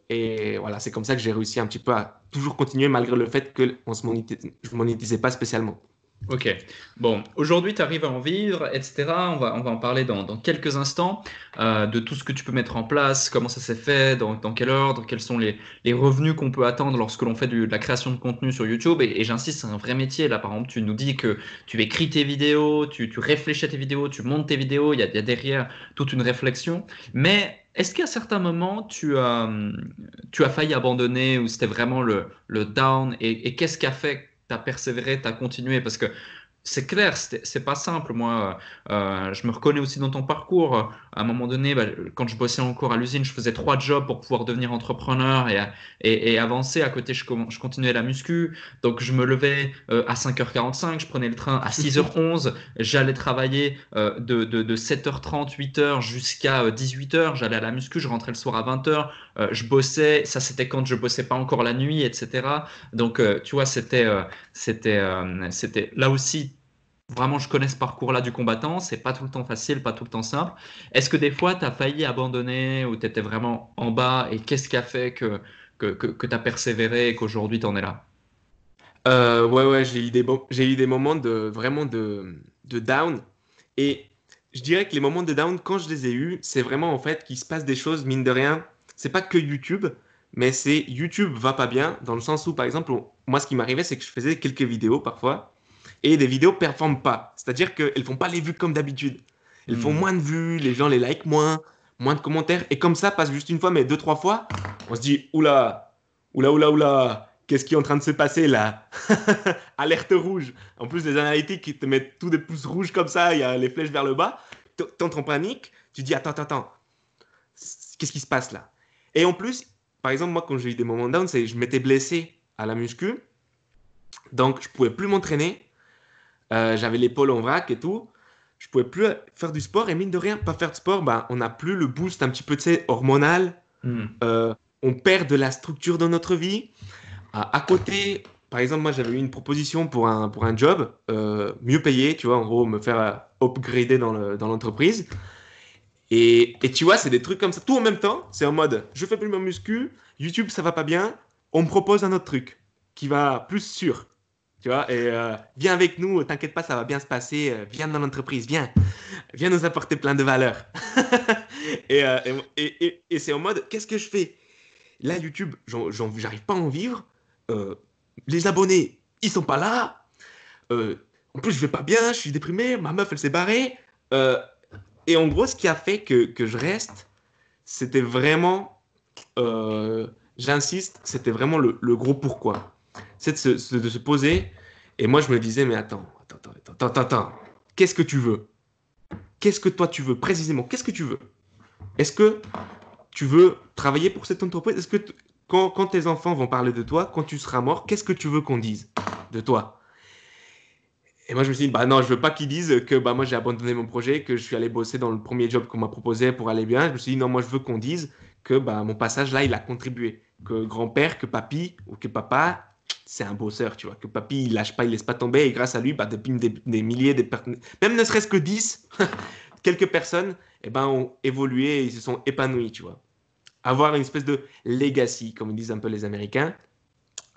Et voilà, c'est comme ça que j'ai réussi un petit peu à toujours continuer malgré le fait que je ne monétisais pas spécialement. Ok, bon, aujourd'hui tu arrives à en vivre, etc. On va en parler dans quelques instants de tout ce que tu peux mettre en place, comment ça s'est fait, dans quel ordre, quels sont les revenus qu'on peut attendre lorsque l'on fait de la création de contenu sur YouTube. Et j'insiste, c'est un vrai métier. Là, par exemple, tu nous dis que tu écris tes vidéos, tu réfléchis à tes vidéos, tu montes tes vidéos, il y a derrière toute une réflexion. Mais est-ce qu'à certains moments, tu as failli abandonner ou c'était vraiment le down et qu'est-ce qui a fait que tu as persévéré, tu as continué? Parce que c'est clair, c'est pas simple. Moi, je me reconnais aussi dans ton parcours. À un moment donné, bah, quand je bossais encore à l'usine, je faisais 3 jobs pour pouvoir devenir entrepreneur et avancer. À côté, je continuais la muscu. Donc, je me levais à 5h45, je prenais le train à 6h11, j'allais travailler de 7h30, 8h jusqu'à 18h. J'allais à la muscu, je rentrais le soir à 20h. Je bossais. Ça, c'était quand je bossais pas encore la nuit, etc. Donc, tu vois, c'était là aussi. Vraiment, je connais ce parcours-là du combattant. C'est pas tout le temps facile, pas tout le temps simple. Est-ce que des fois, tu as failli abandonner ou tu étais vraiment en bas et qu'est-ce qui a fait que tu as persévéré et qu'aujourd'hui, tu en es là? Ouais, ouais, j'ai eu des moments vraiment de down. Et je dirais que les moments de down, quand je les ai eus, c'est vraiment en fait qu'il se passe des choses, mine de rien. C'est pas que YouTube, mais c'est YouTube va pas bien, dans le sens où, par exemple, moi, ce qui m'arrivait, c'est que je faisais quelques vidéos parfois, et des vidéos performent pas. C'est-à-dire qu'elles font pas les vues comme d'habitude. Elles font Hmm. moins de vues, les gens les like moins, moins de commentaires. Et comme ça, passe juste une fois, mais 2, 3 fois, on se dit, oula, oula, oula, oula, qu'est-ce qui est en train de se passer là? Alerte rouge. En plus, les analytiques, ils te mettent tous des pouces rouges comme ça, il y a les flèches vers le bas. T'entres en panique, tu dis, attends, attends, attends, qu'est-ce qui se passe là? Et en plus, par exemple, moi, quand j'ai eu des moments down, c'est je m'étais blessé à la muscu, donc je pouvais plus m'entraîner. J'avais l'épaule en vrac et tout. Je pouvais plus faire du sport et mine de rien, pas faire de sport, bah, on n'a plus le boost un petit peu, tu sais, hormonal. Hmm. On perd de la structure dans notre vie. À côté, par exemple, moi j'avais eu une proposition pour un job mieux payé, tu vois, en gros, me faire upgrader dans l'entreprise. Et tu vois, c'est des trucs comme ça, tout en même temps. C'est en mode, je fais plus mon muscu, YouTube ça va pas bien, on me propose un autre truc qui va plus sûr. Tu vois, et viens avec nous, t'inquiète pas, ça va bien se passer, viens dans l'entreprise, viens nous apporter plein de valeur. Et c'est en mode, qu'est-ce que je fais? Là, YouTube, j'arrive pas à en vivre. Euh, les abonnés, ils sont pas là. Euh, En plus, je vais pas bien, je suis déprimé, ma meuf, elle s'est barrée. Euh, et en gros, ce qui a fait que je reste, c'était vraiment, euh, j'insiste, c'était vraiment le gros pourquoi. C'est de se poser. Et moi, je me disais, mais attends, qu'est-ce que tu veux? Qu'est-ce que toi tu veux précisément? Qu'est-ce que tu veux? Est-ce que tu veux travailler pour cette entreprise? Est-ce que quand tes enfants vont parler de toi, quand tu seras mort, qu'est-ce que tu veux qu'on dise de toi? Et moi, je me suis dit, bah non, je veux pas qu'ils disent que bah, moi j'ai abandonné mon projet, que je suis allé bosser dans le premier job qu'on m'a proposé pour aller bien. Je me suis dit, non, moi je veux qu'on dise que bah, mon passage là, il a contribué. Que grand-père, que papy ou que papa, c'est un bosseur, tu vois. Que papy, il lâche pas, il laisse pas tomber. Et grâce à lui, bah, depuis des milliers, même ne serait-ce que 10, quelques personnes, eh ben, ont évolué et ils se sont épanouis, tu vois. Avoir une espèce de legacy, comme disent un peu les Américains,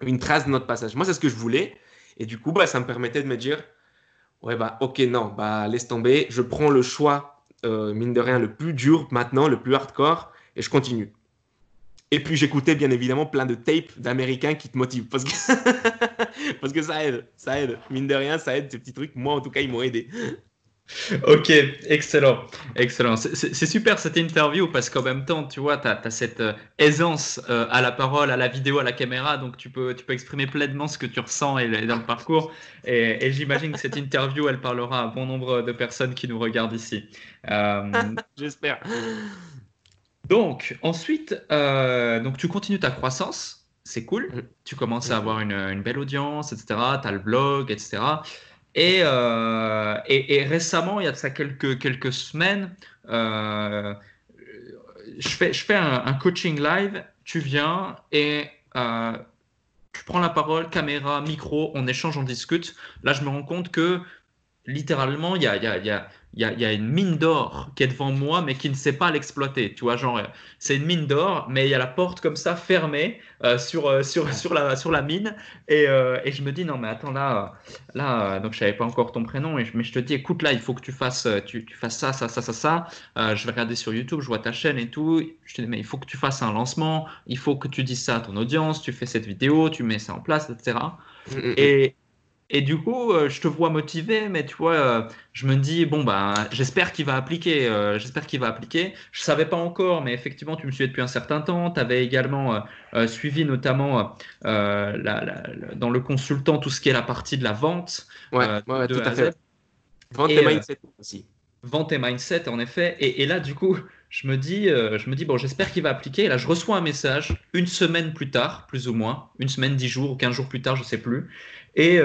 une trace de notre passage. Moi, c'est ce que je voulais. Et du coup, bah, ça me permettait de me dire, Ouais, bah, ok, non, bah, laisse tomber. Je prends le choix, mine de rien, le plus dur maintenant, le plus hardcore, et je continue. Et puis j'écoutais bien évidemment plein de tapes d'Américains qui te motivent parce que, parce que ça aide, ça aide. Mine de rien, ça aide ces petits trucs. Moi, en tout cas, ils m'ont aidé. Ok, excellent, excellent. C'est super cette interview parce qu'en même temps, tu vois, tu as, cette aisance à la parole, à la vidéo, à la caméra, donc tu peux exprimer pleinement ce que tu ressens et dans le parcours. Et j'imagine que cette interview, elle parlera à bon nombre de personnes qui nous regardent ici. Euh, J'espère. donc, ensuite, donc tu continues ta croissance, c'est cool. Mhm. Tu commences à Mhm. avoir une belle audience, etc. Tu as le blog, etc. Et récemment, il y a de ça quelques semaines, je fais un coaching live. Tu viens et tu prends la parole, caméra, micro, on échange, on discute. Là, je me rends compte que littéralement, il y a une mine d'or qui est devant moi, mais qui ne sait pas l'exploiter. Tu vois, genre, c'est une mine d'or, mais il y a la porte comme ça fermée sur la mine. Et je me dis, non, mais attends, donc je savais pas encore ton prénom, mais je te dis, écoute, là, il faut que tu fasses ça, ça, ça, ça, ça. Je vais regarder sur YouTube, je vois ta chaîne et tout. Je te dis, mais il faut que tu fasses un lancement, il faut que tu dises ça à ton audience, tu fais cette vidéo, tu mets ça en place, etc. Mhm. Et, et du coup, je te vois motivé, mais tu vois, je me dis, bon, bah, j'espère qu'il va appliquer. J'espère qu'il va appliquer. Je savais pas encore, mais effectivement, tu me suis depuis un certain temps. Tu avais également suivi notamment dans le consultant tout ce qui est la partie de la vente Ouais, ouais, ouais, de tout A à à fait. Ouais. Z. Vente et Et mindset aussi. vente et mindset, en effet. Et là, du coup, je me dis, bon, j'espère qu'il va appliquer. Et là, je reçois un message une semaine plus tard, plus ou moins, une semaine, 10 jours ou 15 jours plus tard, je sais plus. Et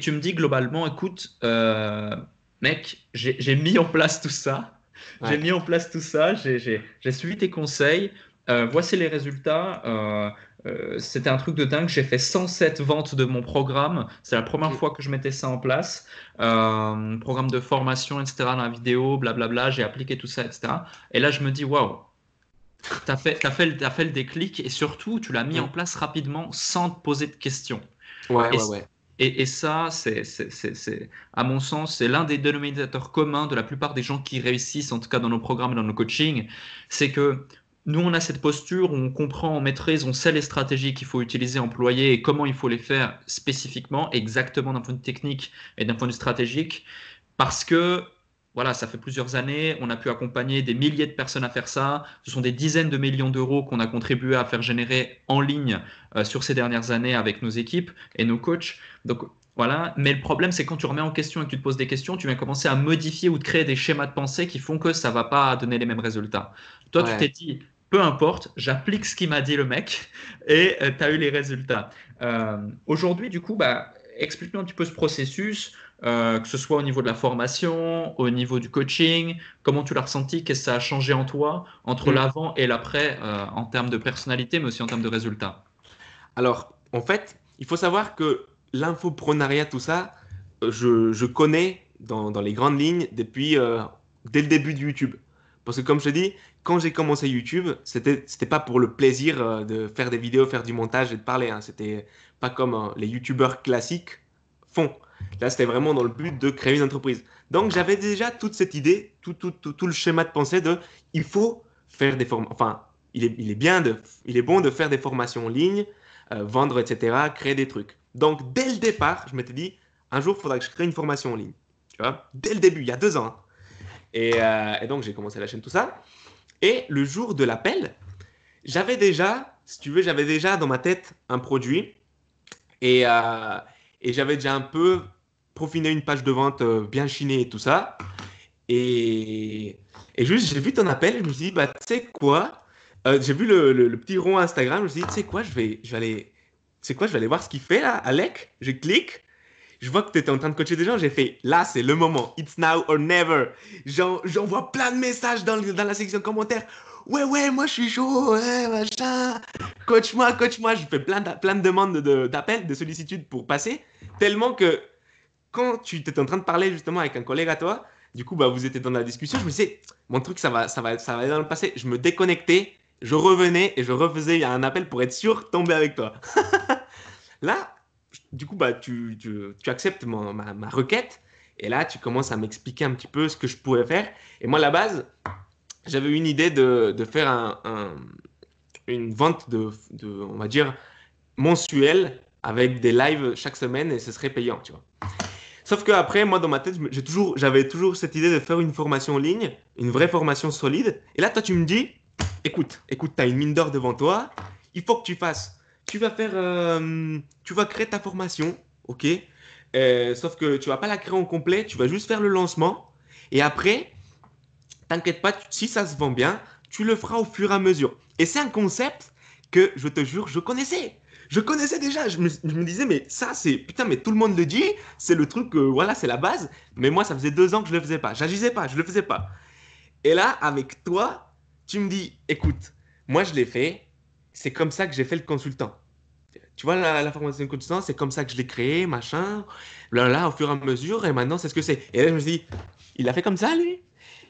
tu me dis globalement, écoute, mec, j'ai mis en place tout ça. J'ai Ouais. mis en place tout ça. J'ai suivi tes conseils. Voici les résultats. C'était un truc de dingue. J'ai fait 107 ventes de mon programme. C'est la première Mhm. fois que je mettais ça en place. Programme de formation, etc. dans la vidéo, blablabla. J'ai appliqué tout ça, etc. Et là, je me dis, waouh, t'as fait le déclic et surtout, tu l'as mis en Mhm. place rapidement sans te poser de questions. Ouais, Et, ouais, ouais. et ça, à mon sens, c'est l'un des dénominateurs communs de la plupart des gens qui réussissent, en tout cas dans nos programmes et dans nos coachings. C'est que nous, on a cette posture où on comprend, on maîtrise, on sait les stratégies qu'il faut utiliser, employer et comment il faut les faire spécifiquement, exactement d'un point de vue technique et d'un point de vue stratégique. Parce que, voilà, ça fait plusieurs années, on a pu accompagner des milliers de personnes à faire ça. Ce sont des dizaines de millions d'euros qu'on a contribué à faire générer en ligne sur ces dernières années avec nos équipes et nos coachs. Donc, voilà. Mais le problème, c'est quand tu remets en question et que tu te poses des questions, tu viens commencer à modifier ou de créer des schémas de pensée qui font que ça va pas donner les mêmes résultats. Toi, tu t'es Ouais. dit, peu importe, j'applique ce qu'il m'a dit le mec et tu as eu les résultats. Aujourd'hui, du coup, bah, explique-nous un petit peu ce processus que ce soit au niveau de la formation, au niveau du coaching, comment tu l'as ressenti, qu'est-ce que ça a changé en toi entre Mhm. l'avant et l'après en termes de personnalité, mais aussi en termes de résultats. Alors, en fait, il faut savoir que l'infoprenariat, tout ça, je connais dans les grandes lignes depuis dès le début de YouTube. Parce que comme je te dis, quand j'ai commencé YouTube, c'était pas pour le plaisir de faire des vidéos, faire du montage et de parler, hein. C'était pas comme les YouTubeurs classiques font. Là, c'était vraiment dans le but de créer une entreprise. Donc, j'avais déjà toute cette idée, tout le schéma de pensée de il faut faire des formations. Enfin, il est bon de faire des formations en ligne, vendre, etc., créer des trucs. Donc, dès le départ, je m'étais dit, un jour, il faudra que je crée une formation en ligne. Tu vois, dès le début, il y a 2 ans, hein. Et donc, j'ai commencé la chaîne, tout ça. Et le jour de l'appel, j'avais déjà, si tu veux, j'avais déjà dans ma tête un produit et, euh, et j'avais déjà un peu profiné une page de vente bien chinée et tout ça. Et, et juste, j'ai vu ton appel et je me suis dit, bah, tu sais quoi? J'ai vu le petit rond Instagram, je me suis dit, tu sais quoi, je vais aller, tu sais quoi, je vais aller voir ce qu'il fait là, Alec. Je clique, je vois que tu étais en train de coacher des gens, j'ai fait, là, c'est le moment, it's now or never. J'envoie plein de messages dans la section commentaires. Ouais, ouais, moi je suis chaud, ouais, machin. Coach-moi, coach-moi. Je fais plein de demandes d'appels, de sollicitudes pour passer. Tellement que quand tu étais en train de parler justement avec un collègue à toi, du coup, bah, vous étiez dans la discussion, je me disais, mon truc, ça va aller dans le passé. Je me déconnectais, je revenais et je refaisais un appel pour être sûr de tomber avec toi. Là, du coup, bah, tu acceptes ma requête Et là, tu commences à m'expliquer un petit peu ce que je pourrais faire. Et moi, à la base, j'avais une idée de faire une vente on va dire, mensuelle avec des lives chaque semaine et ce serait payant, tu vois. Sauf que après, moi, dans ma tête, j'avais toujours cette idée de faire une formation en ligne, une vraie formation solide. Et là, toi, tu me dis, écoute, tu as une mine d'or devant toi, il faut que tu fasses. Tu vas créer ta formation, ok? Sauf que tu vas pas la créer en complet, tu vas juste faire le lancement. Et après, t'inquiète pas, si ça se vend bien, tu le feras au fur et à mesure. Et c'est un concept que, je te jure, je connaissais. Je connaissais déjà. Je me disais, mais ça, c'est. Putain, mais tout le monde le dit. C'est le truc, voilà, c'est la base. Mais moi, ça faisait 2 ans que je le faisais pas. J'agissais pas, je le faisais pas. Et là, avec toi, tu me dis, écoute, moi, je l'ai fait. C'est comme ça que j'ai fait le consultant. Tu vois, la formation de consultant, c'est comme ça que je l'ai créé, machin. Là, au fur et à mesure. Et maintenant, c'est ce que c'est. Et là, je me suis dit, il a fait comme ça, lui?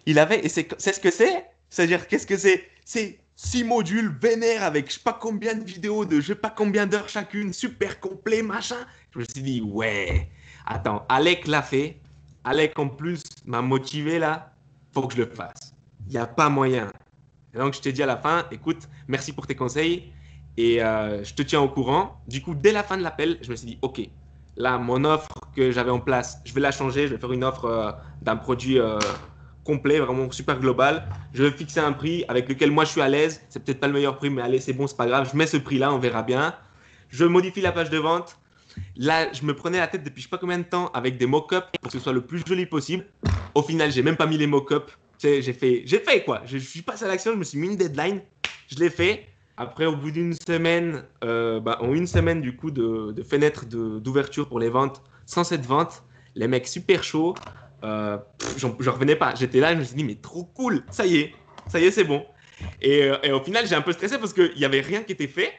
Il avait, et c'est ce que c'est? C'est-à-dire, qu'est-ce que c'est? C'est 6 modules vénères avec je sais pas combien de vidéos de je sais pas combien d'heures chacune, super complet, machin. Je me suis dit, ouais, attends, Alec l'a fait. Alec, en plus, m'a motivé là. Faut que je le fasse. Il n'y a pas moyen. Et donc, je t'ai dit à la fin, écoute, merci pour tes conseils et je te tiens au courant. Du coup, dès la fin de l'appel, je me suis dit, ok, là, mon offre que j'avais en place, je vais la changer. Je vais faire une offre d'un produit complet, vraiment super global. Je vais fixer un prix avec lequel moi je suis à l'aise. C'est peut-être pas le meilleur prix, mais allez, c'est bon, c'est pas grave. Je mets ce prix-là, on verra bien. Je modifie la page de vente. Là, je me prenais la tête depuis je sais pas combien de temps avec des mock-ups pour que ce soit le plus joli possible. Au final, j'ai même pas mis les mock-ups. Tu sais, j'ai fait quoi. Je suis passé à l'action, je me suis mis une deadline. Je l'ai fait. Après, au bout d'une semaine, en une semaine du coup de fenêtre d'ouverture pour les ventes, sans cette vente, les mecs super chauds, j'en revenais pas. J'étais là, je me suis dit, mais trop cool, ça y est, c'est bon. Et au final, j'ai un peu stressé parce qu'il n'y avait rien qui était fait.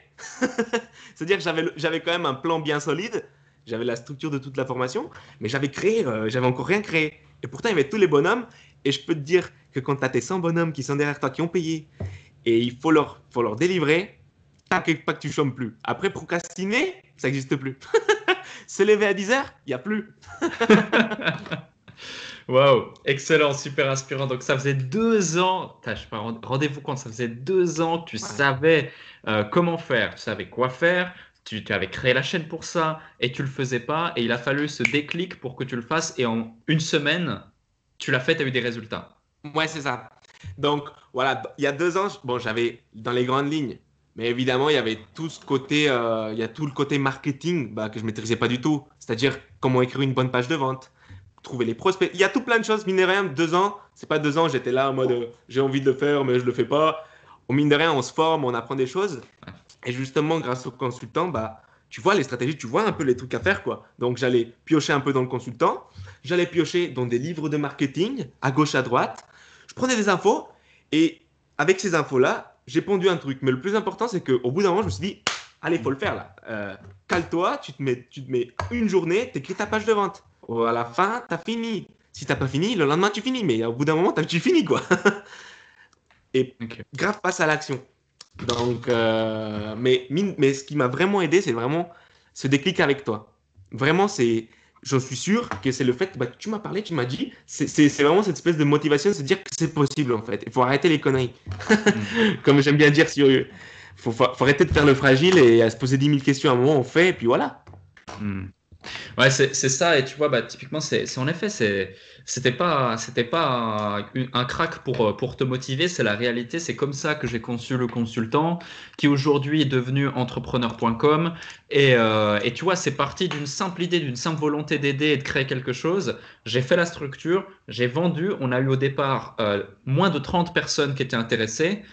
C'est-à-dire que j'avais quand même un plan bien solide, j'avais la structure de toute la formation, mais j'avais encore rien créé. Et pourtant, il y avait tous les bonhommes. Et je peux te dire que quand tu as tes 100 bonhommes qui sont derrière toi, qui ont payé, et il faut leur délivrer, t'inquiète pas que tu chômes plus. Après, procrastiner, ça n'existe plus. Se lever à 10 heures, il n'y a plus. Waouh, excellent, super inspirant. Donc, ça faisait 2 ans, je sais pas, rendez-vous compte, ça faisait 2 ans que tu Ouais. savais comment faire, tu savais quoi faire, tu avais créé la chaîne pour ça et tu le faisais pas. Et il a fallu ce déclic pour que tu le fasses. Et en une semaine, tu l'as fait, tu as eu des résultats. Ouais, c'est ça. Donc, voilà, il y a 2 ans, bon, j'avais dans les grandes lignes, mais évidemment, il y avait tout ce côté, il y a tout le côté marketing que je maîtrisais pas du tout. C'est-à-dire comment écrire une bonne page de vente, trouver les prospects. Il y a tout plein de choses, mine de rien, 2 ans, c'est pas 2 ans, j'étais là en mode j'ai envie de le faire, mais je le fais pas. Au mine de rien, on se forme, on apprend des choses. Et justement, grâce au consultant, tu vois les stratégies, tu vois un peu les trucs à faire, quoi. Donc, j'allais piocher un peu dans le consultant, j'allais piocher dans des livres de marketing, à gauche, à droite. Je prenais des infos et avec ces infos-là, j'ai pondu un truc. Mais le plus important, c'est qu'au bout d'un moment, je me suis dit, allez, il faut le faire là. Cale-toi, tu te mets une journée, tu écris ta page de vente. À la fin, tu as fini. Si t'as pas fini, le lendemain, tu finis. Mais au bout d'un moment, tu finis, quoi. Et Ok. grave, passe à l'action. Donc, mais ce qui m'a vraiment aidé, c'est vraiment ce déclic avec toi. Vraiment, j'en suis sûr que c'est le fait que tu m'as parlé, tu m'as dit, c'est vraiment cette espèce de motivation de se dire que c'est possible en fait. Il faut arrêter les conneries. Hmm. Comme j'aime bien dire, faut arrêter de faire le fragile et à se poser 10 000 questions à un moment, on fait et puis voilà. Hmm. Ouais, c'est ça, et tu vois, typiquement, en effet, c'était pas un crack pour te motiver, c'est la réalité, c'est comme ça que j'ai conçu le consultant, qui aujourd'hui est devenu entrepreneur.com, et tu vois, c'est parti d'une simple idée, d'une simple volonté d'aider et de créer quelque chose. J'ai fait la structure, j'ai vendu, on a eu au départ moins de 30 personnes qui étaient intéressées.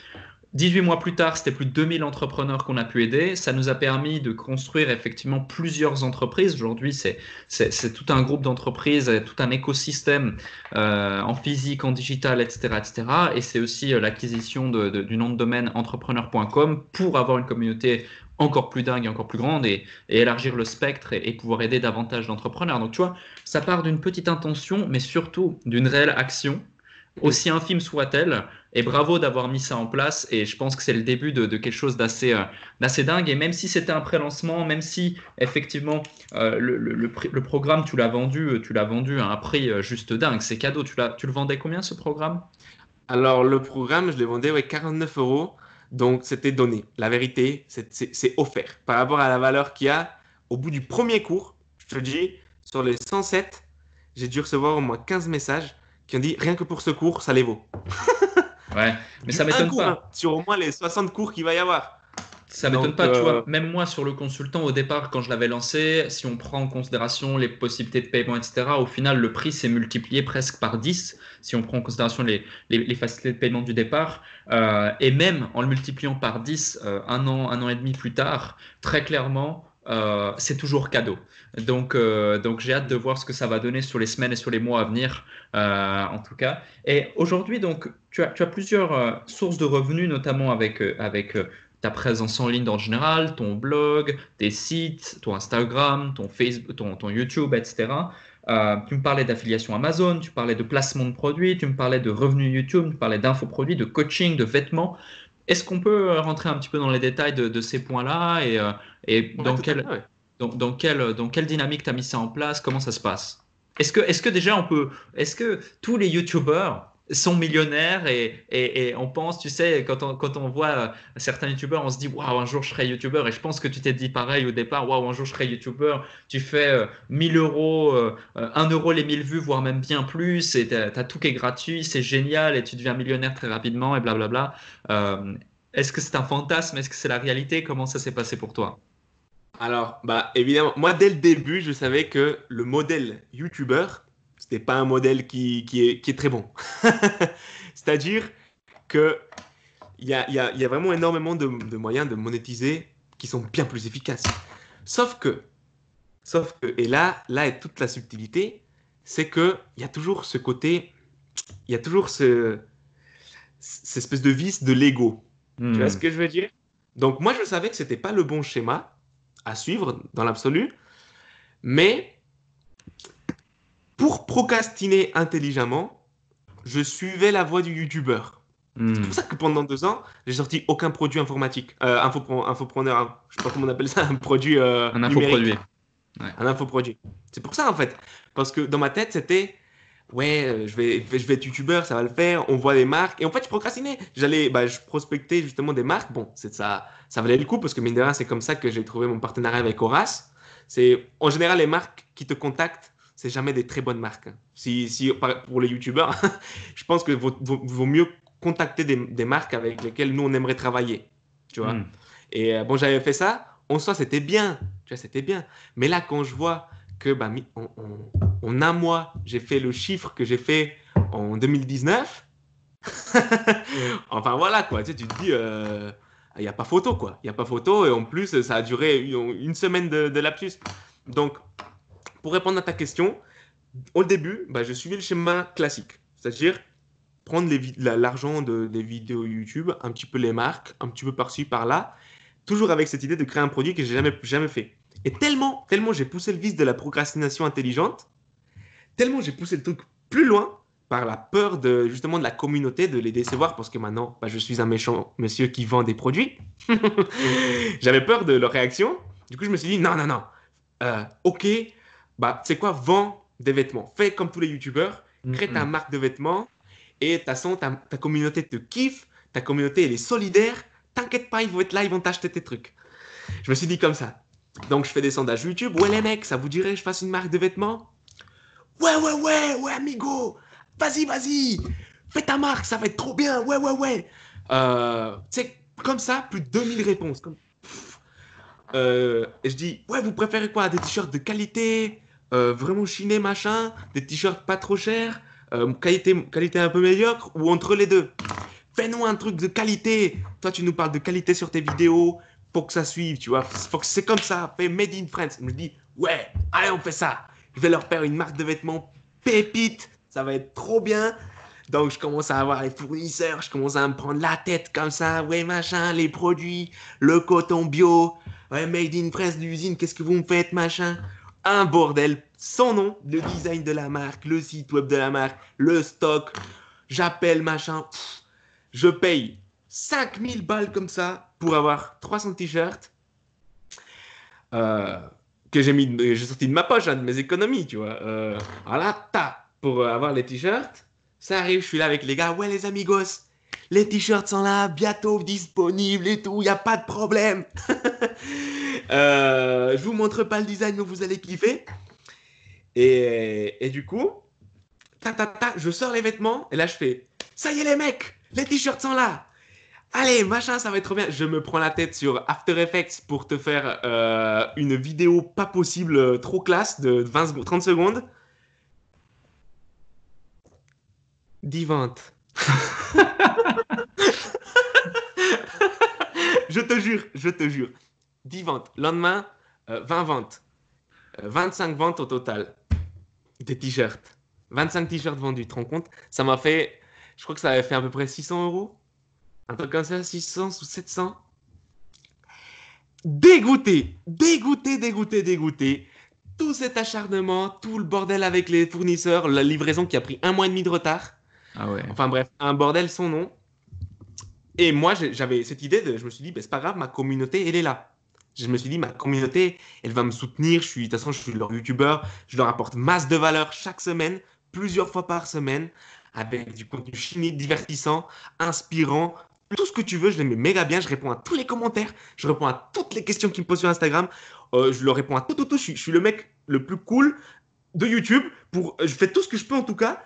18 mois plus tard, c'était plus de 2000 entrepreneurs qu'on a pu aider. Ça nous a permis de construire effectivement plusieurs entreprises. Aujourd'hui, c'est tout un groupe d'entreprises, tout un écosystème en physique, en digital, etc., etc. Et c'est aussi l'acquisition du nom de domaine entrepreneur.com pour avoir une communauté encore plus dingue, encore plus grande et élargir le spectre et pouvoir aider davantage d'entrepreneurs. Donc, tu vois, ça part d'une petite intention, mais surtout d'une réelle action aussi infime soit-elle. Et bravo d'avoir mis ça en place. Et je pense que c'est le début de quelque chose d'assez dingue. Et même si c'était un pré-lancement, même si effectivement le programme, tu l'as vendu à un prix juste dingue. C'est cadeau. Tu le vendais combien ce programme? Alors, le programme, je l'ai vendu, ouais, 49 euros. Donc, c'était donné. La vérité, c'est offert. Par rapport à la valeur qu'il y a, au bout du premier cours, je te dis, sur les 107, j'ai dû recevoir au moins 15 messages qui ont dit, rien que pour ce cours, ça les vaut. Ouais, mais ça Un m'étonne cours, hein, pas. sur au moins les 60 cours qu'il va y avoir. Ça m'étonne Donc, pas, tu vois. Même moi, sur le consultant, au départ, quand je l'avais lancé, si on prend en considération les possibilités de paiement, etc., au final, le prix s'est multiplié presque par 10, si on prend en considération les facilités de paiement du départ. Et même en le multipliant par 10, un an et demi plus tard, très clairement, c'est toujours cadeau. Donc j'ai hâte de voir ce que ça va donner sur les semaines et sur les mois à venir, en tout cas. Et aujourd'hui, donc, tu as plusieurs sources de revenus, notamment avec ta présence en ligne en général, ton blog, tes sites, ton Instagram, ton Facebook, ton YouTube, etc. Tu me parlais d'affiliation Amazon, tu parlais de placement de produits, tu me parlais de revenus YouTube, tu me parlais d'infoproduits, de coaching, de vêtements. Est-ce qu'on peut rentrer un petit peu dans les détails de ces points-là et ouais, tout à fait, ouais. dans quelle dynamique tu as mis ça en place? Comment ça se passe? Est-ce que déjà est-ce que tous les YouTubeurs sont millionnaires et on pense, tu sais, quand on voit certains YouTubeurs, on se dit, waouh, un jour je serai YouTubeur. Et je pense que tu t'es dit pareil au départ, waouh, un jour je serai YouTubeur. Tu fais 1000 euros, 1 euro les 1000 vues, voire même bien plus, et t'as tout qui est gratuit, c'est génial, et tu deviens millionnaire très rapidement, et blablabla. Est-ce que c'est un fantasme? Est-ce que c'est la réalité? Comment ça s'est passé pour toi? Alors, bah, évidemment, moi, dès le début, je savais que le modèle YouTuber, c'était pas un modèle qui est très bon. C'est-à-dire que il y a vraiment énormément de moyens de monétiser qui sont bien plus efficaces. Sauf que, et là est toute la subtilité, c'est que il y a toujours ce côté, il y a toujours cette espèce de vice de l'ego. Tu vois ce Hmm. que je veux dire? Donc moi, je savais que c'était pas le bon schéma à suivre dans l'absolu, mais pour procrastiner intelligemment, je suivais la voie du youtubeur. C'est pour Hmm. ça que pendant 2 ans, j'ai sorti aucun produit informatique. Infopreneur, hein, je sais pas comment on appelle ça, un produit Un numérique, infoproduit. Ouais. un infoproduit. C'est pour ça en fait. Parce que dans ma tête, c'était, ouais, je vais être youtubeur, ça va le faire, on voit les marques. Et en fait, je procrastinais. Je prospectais justement des marques. Bon, ça valait le coup parce que mine de rien, c'est comme ça que j'ai trouvé mon partenariat avec Horace. En général, les marques qui te contactent, c'est jamais des très bonnes marques, hein. Pour les youtubeurs, je pense que vaut mieux contacter des marques avec lesquelles nous, on aimerait travailler. Tu vois? Hmm. Et bon, j'avais fait ça. En soi, c'était bien. Tu vois, c'était bien. Mais là, quand je vois que bah, en un mois, j'ai fait le chiffre que j'ai fait en 2019, enfin voilà quoi, tu sais, tu te dis, il n'y a pas photo quoi. Il n'y a pas photo et en plus, ça a duré une semaine de lapsus. Donc, pour répondre à ta question, au début, bah, je suivais le schéma classique, c'est-à-dire prendre l'argent des vidéos YouTube, un petit peu les marques, un petit peu par-ci, par-là, toujours avec cette idée de créer un produit que j'ai jamais fait. Et tellement j'ai poussé le vice de la procrastination intelligente, tellement j'ai poussé le truc plus loin par la peur justement de la communauté, de les décevoir, parce que maintenant, bah, je suis un méchant monsieur qui vend des produits. J'avais peur de leur réaction. Du coup, je me suis dit, non, non, non. Ok, bah, c'est quoi, vends des vêtements. Fais comme tous les youtubeurs, crée ta Hmm. marque de vêtements, et de toute façon, ta communauté te kiffe, ta communauté, elle est solidaire. T'inquiète pas, ils vont être là, ils vont t'acheter tes trucs. Je me suis dit comme ça. Donc, je fais des sondages YouTube. Ouais, les mecs, ça vous dirait que je fasse une marque de vêtements? Ouais, ouais, ouais, ouais, amigo. Vas-y, vas-y. Fais ta marque, ça va être trop bien. Ouais, ouais, ouais. Tu sais, comme ça, plus de 2000 réponses. Et je dis, ouais, vous préférez quoi? Des t-shirts de qualité, vraiment chinés, machin, des t-shirts pas trop chers, qualité un peu médiocre, ou entre les deux? Fais-nous un truc de qualité. Toi, tu nous parles de qualité sur tes vidéos. Faut que ça suive, tu vois. Faut que c'est comme ça. Fais Made in France. Je me dis, ouais, allez, on fait ça. Je vais leur faire une marque de vêtements pépite. Ça va être trop bien. Donc, je commence à avoir les fournisseurs. Je commence à me prendre la tête comme ça. Ouais, machin, les produits, le coton bio. Ouais, Made in France, l'usine, qu'est-ce que vous me faites, machin? Un bordel sans nom. Le design de la marque, le site web de la marque, le stock. j'appelle, machin. Je paye 5000 balles comme ça pour avoir 300 t-shirts euh, que j'ai sorti de ma poche, de mes économies, tu vois. Voilà, pour avoir les t-shirts. Ça arrive, je suis là avec les gars. Ouais, les amigos, les t-shirts sont là, bientôt disponibles et tout, il n'y a pas de problème. Je vous montre pas le design, mais vous allez kiffer. Et du coup, je sors les vêtements et là je fais, ça y est les mecs, les t-shirts sont là. Allez, machin, ça va être trop bien. Je me prends la tête sur After Effects pour te faire une vidéo pas possible, trop classe, de 30 secondes. 10 ventes. Je te jure. 10 ventes. Lendemain, 20 ventes. 25 ventes au total. Des t-shirts. 25 t-shirts vendus, tu te rends compte? Ça m'a fait, je crois que ça avait fait à peu près 600 euros. Un truc comme ça, 600 ou 700. Dégoûté, dégoûté, dégoûté, dégoûté. Tout cet acharnement, tout le bordel avec les fournisseurs, la livraison qui a pris 1 mois et demi de retard. Ah ouais. Enfin bref, un bordel sans nom. Et moi, j'avais cette idée je me suis dit, ben, c'est pas grave, ma communauté, elle est là. Je me suis dit, ma communauté, elle va me soutenir. De toute façon, je suis leur youtubeur. Je leur apporte masse de valeur chaque semaine, plusieurs fois par semaine, avec du contenu chimique, divertissant, inspirant. Tout ce que tu veux, je les mets méga bien. Je réponds à tous les commentaires. Je réponds à toutes les questions qu'ils me posent sur Instagram. Je leur réponds à tout. Je suis le mec le plus cool de YouTube. Je fais tout ce que je peux en tout cas.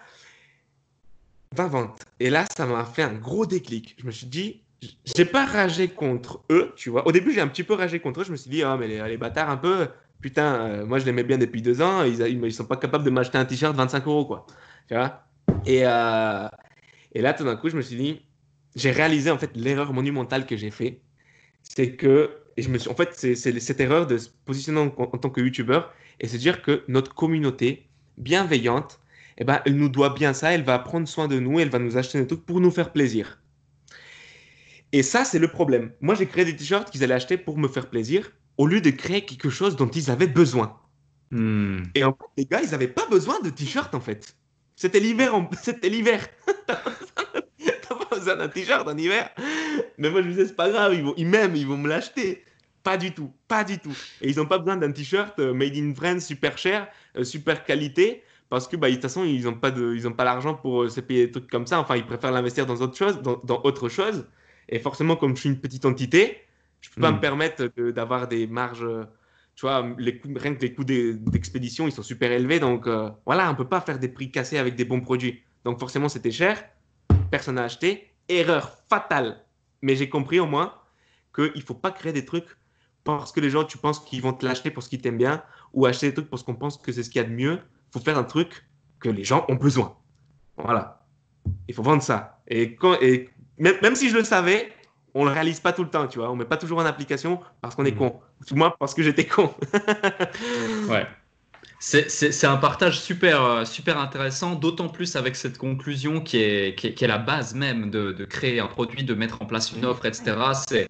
20 ventes. Et là, ça m'a fait un gros déclic. Je me suis dit, j'ai pas ragé contre eux, tu vois. Au début, j'ai un petit peu ragé contre eux. Je me suis dit, oh, mais les bâtards, un peu, putain, moi, je les mets bien depuis 2 ans. Ils sont pas capables de m'acheter un t-shirt 25 euros, quoi. Tu vois. Et, euh, et là, tout d'un coup, je me suis dit, j'ai réalisé, en fait, l'erreur monumentale que j'ai fait. C'est que, et je me suis, en fait, c'est cette erreur de se positionner en tant que youtubeur et se dire que notre communauté bienveillante, eh ben, elle nous doit bien ça, elle va prendre soin de nous, elle va nous acheter des trucs pour nous faire plaisir. Et ça, c'est le problème. Moi, j'ai créé des t-shirts qu'ils allaient acheter pour me faire plaisir, au lieu de créer quelque chose dont ils avaient besoin. Hmm. Et en fait, les gars, ils n'avaient pas besoin de t-shirts, en fait. C'était l'hiver. C'était l'hiver. T'as pas besoin d'un t-shirt en hiver. Mais moi, je me disais, c'est pas grave, ils vont me l'acheter. Pas du tout, pas du tout. Et ils n'ont pas besoin d'un t-shirt made in France super cher, super qualité, parce que bah, de toute façon, ils n'ont pas l'argent pour se payer des trucs comme ça. Enfin, ils préfèrent l'investir dans autre chose, dans autre chose. Et forcément, comme je suis une petite entité, je peux pas me Hmm. permettre d'avoir des marges. Tu vois, rien que les coûts d'expédition, ils sont super élevés. Donc voilà, on peut pas faire des prix cassés avec des bons produits. Donc forcément, c'était cher. Personne n'a acheté. Erreur fatale. Mais j'ai compris au moins qu'il ne faut pas créer des trucs parce que les gens, tu penses qu'ils vont te l'acheter parce qu'ils t'aiment bien ou acheter des trucs parce qu'on pense que c'est ce qu'il y a de mieux. Il faut faire un truc que les gens ont besoin. Voilà. Il faut vendre ça. Et même si je le savais, on ne le réalise pas tout le temps, tu vois. On ne met pas toujours en application parce qu'on est Hmm. con. Moi, parce que j'étais con. Ouais. C'est un partage super, super intéressant, d'autant plus avec cette conclusion qui est la base même de créer un produit, de mettre en place une offre, etc. C'est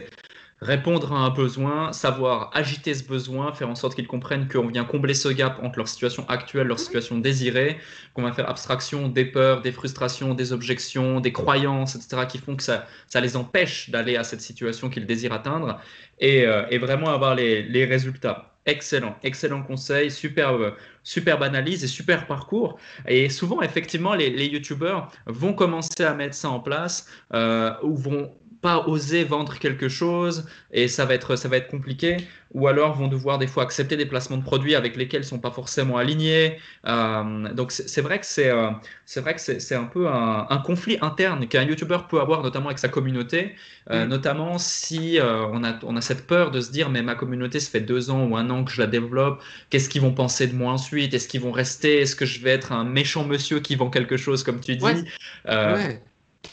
répondre à un besoin, savoir agiter ce besoin, faire en sorte qu'ils comprennent qu'on vient combler ce gap entre leur situation actuelle, leur situation désirée, qu'on va faire abstraction des peurs, des frustrations, des objections, des croyances, etc., qui font que ça les empêche d'aller à cette situation qu'ils désirent atteindre et vraiment avoir les résultats. Excellent, excellent conseil, superbe analyse et super parcours. Et souvent, effectivement, les YouTubeurs vont commencer à mettre ça en place ou vont pas oser vendre quelque chose et ça va être compliqué, ou alors vont devoir des fois accepter des placements de produits avec lesquels ils sont pas forcément alignés. Donc c'est vrai que c'est un peu un conflit interne qu'un YouTuber peut avoir, notamment avec sa communauté, notamment si on a cette peur de se dire mais ma communauté, ça fait 2 ans ou 1 an que je la développe, qu'est-ce qu'ils vont penser de moi ensuite? Est-ce qu'ils vont rester? Est-ce que je vais être un méchant monsieur qui vend quelque chose comme tu Ouais, dis? Euh, ouais,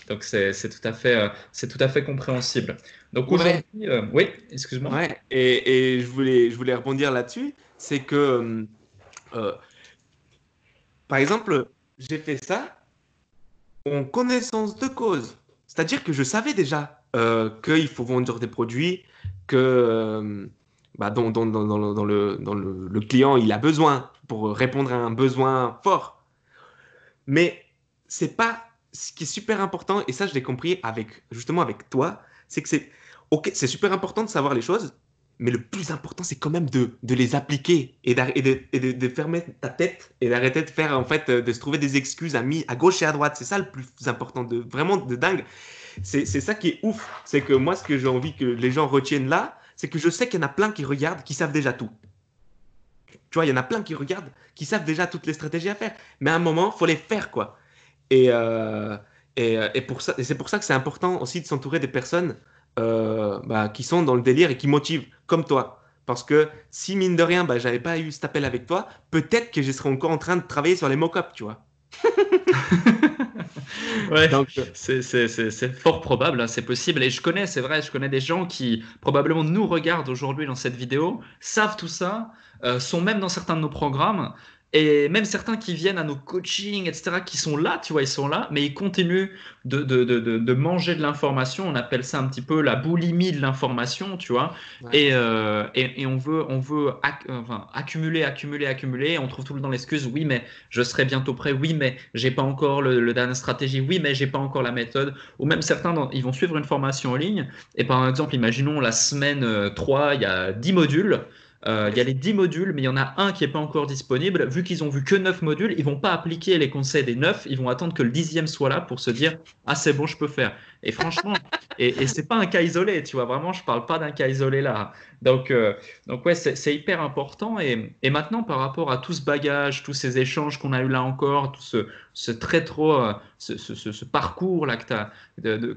donc c'est tout à fait compréhensible. Donc ouais, aujourd'hui, oui, excuse-moi. ouais. Et je voulais rebondir là-dessus. C'est que, euh, par exemple, j'ai fait ça en connaissance de cause. C'est-à-dire que je savais déjà qu'il faut vendre des produits que, bah, dont le client il a besoin pour répondre à un besoin fort. Mais c'est pas ce qui est super important, et ça je l'ai compris justement avec toi, c'est que ok, c'est super important de savoir les choses, mais le plus important c'est quand même de les appliquer et de fermer ta tête et d'arrêter de faire en fait de se trouver des excuses à gauche et à droite. C'est ça le plus important, vraiment de dingue. C'est ça qui est ouf. C'est que moi, ce que j'ai envie que les gens retiennent là, c'est que je sais qu'il y en a plein qui regardent, qui savent déjà tout. Tu vois, il y en a plein qui regardent, qui savent déjà toutes les stratégies à faire. Mais à un moment, faut les faire, quoi. Et, euh, et c'est pour ça que c'est important aussi de s'entourer des personnes qui sont dans le délire et qui motivent, comme toi. Parce que si, mine de rien, j'avais pas eu cet appel avec toi, peut-être que je serais encore en train de travailler sur les mock-ups, tu vois. Ouais, Donc, c'est fort probable, hein, c'est possible. Et je connais, c'est vrai, je connais des gens qui probablement nous regardent aujourd'hui dans cette vidéo, savent tout ça, sont même dans certains de nos programmes, et même certains qui viennent à nos coachings, etc., qui sont là, tu vois, ils sont là, mais ils continuent de manger de l'information. On appelle ça un petit peu la boulimie de l'information, tu vois. ouais. Et enfin, accumuler, accumuler, accumuler. On trouve tout le temps l'excuse, oui, mais je serai bientôt prêt, oui, mais j'ai pas encore le dernier stratégie, oui, mais j'ai pas encore la méthode. Ou même certains, ils vont suivre une formation en ligne, et par exemple, imaginons la semaine 3, il y a 10 modules. Il y a les 10 modules, mais il y en a un qui n'est pas encore disponible. Vu qu'ils ont vu que 9 modules, ils vont pas appliquer les conseils des 9, ils vont attendre que le 10e soit là pour se dire, ah c'est bon, je peux faire. Et franchement, et c'est pas un cas isolé, tu vois, vraiment, je parle pas d'un cas isolé là. Donc, euh, donc ouais, c'est hyper important. Et maintenant, par rapport à tout ce bagage, tous ces échanges qu'on a eu là encore, tout ce très trop, ce parcours là que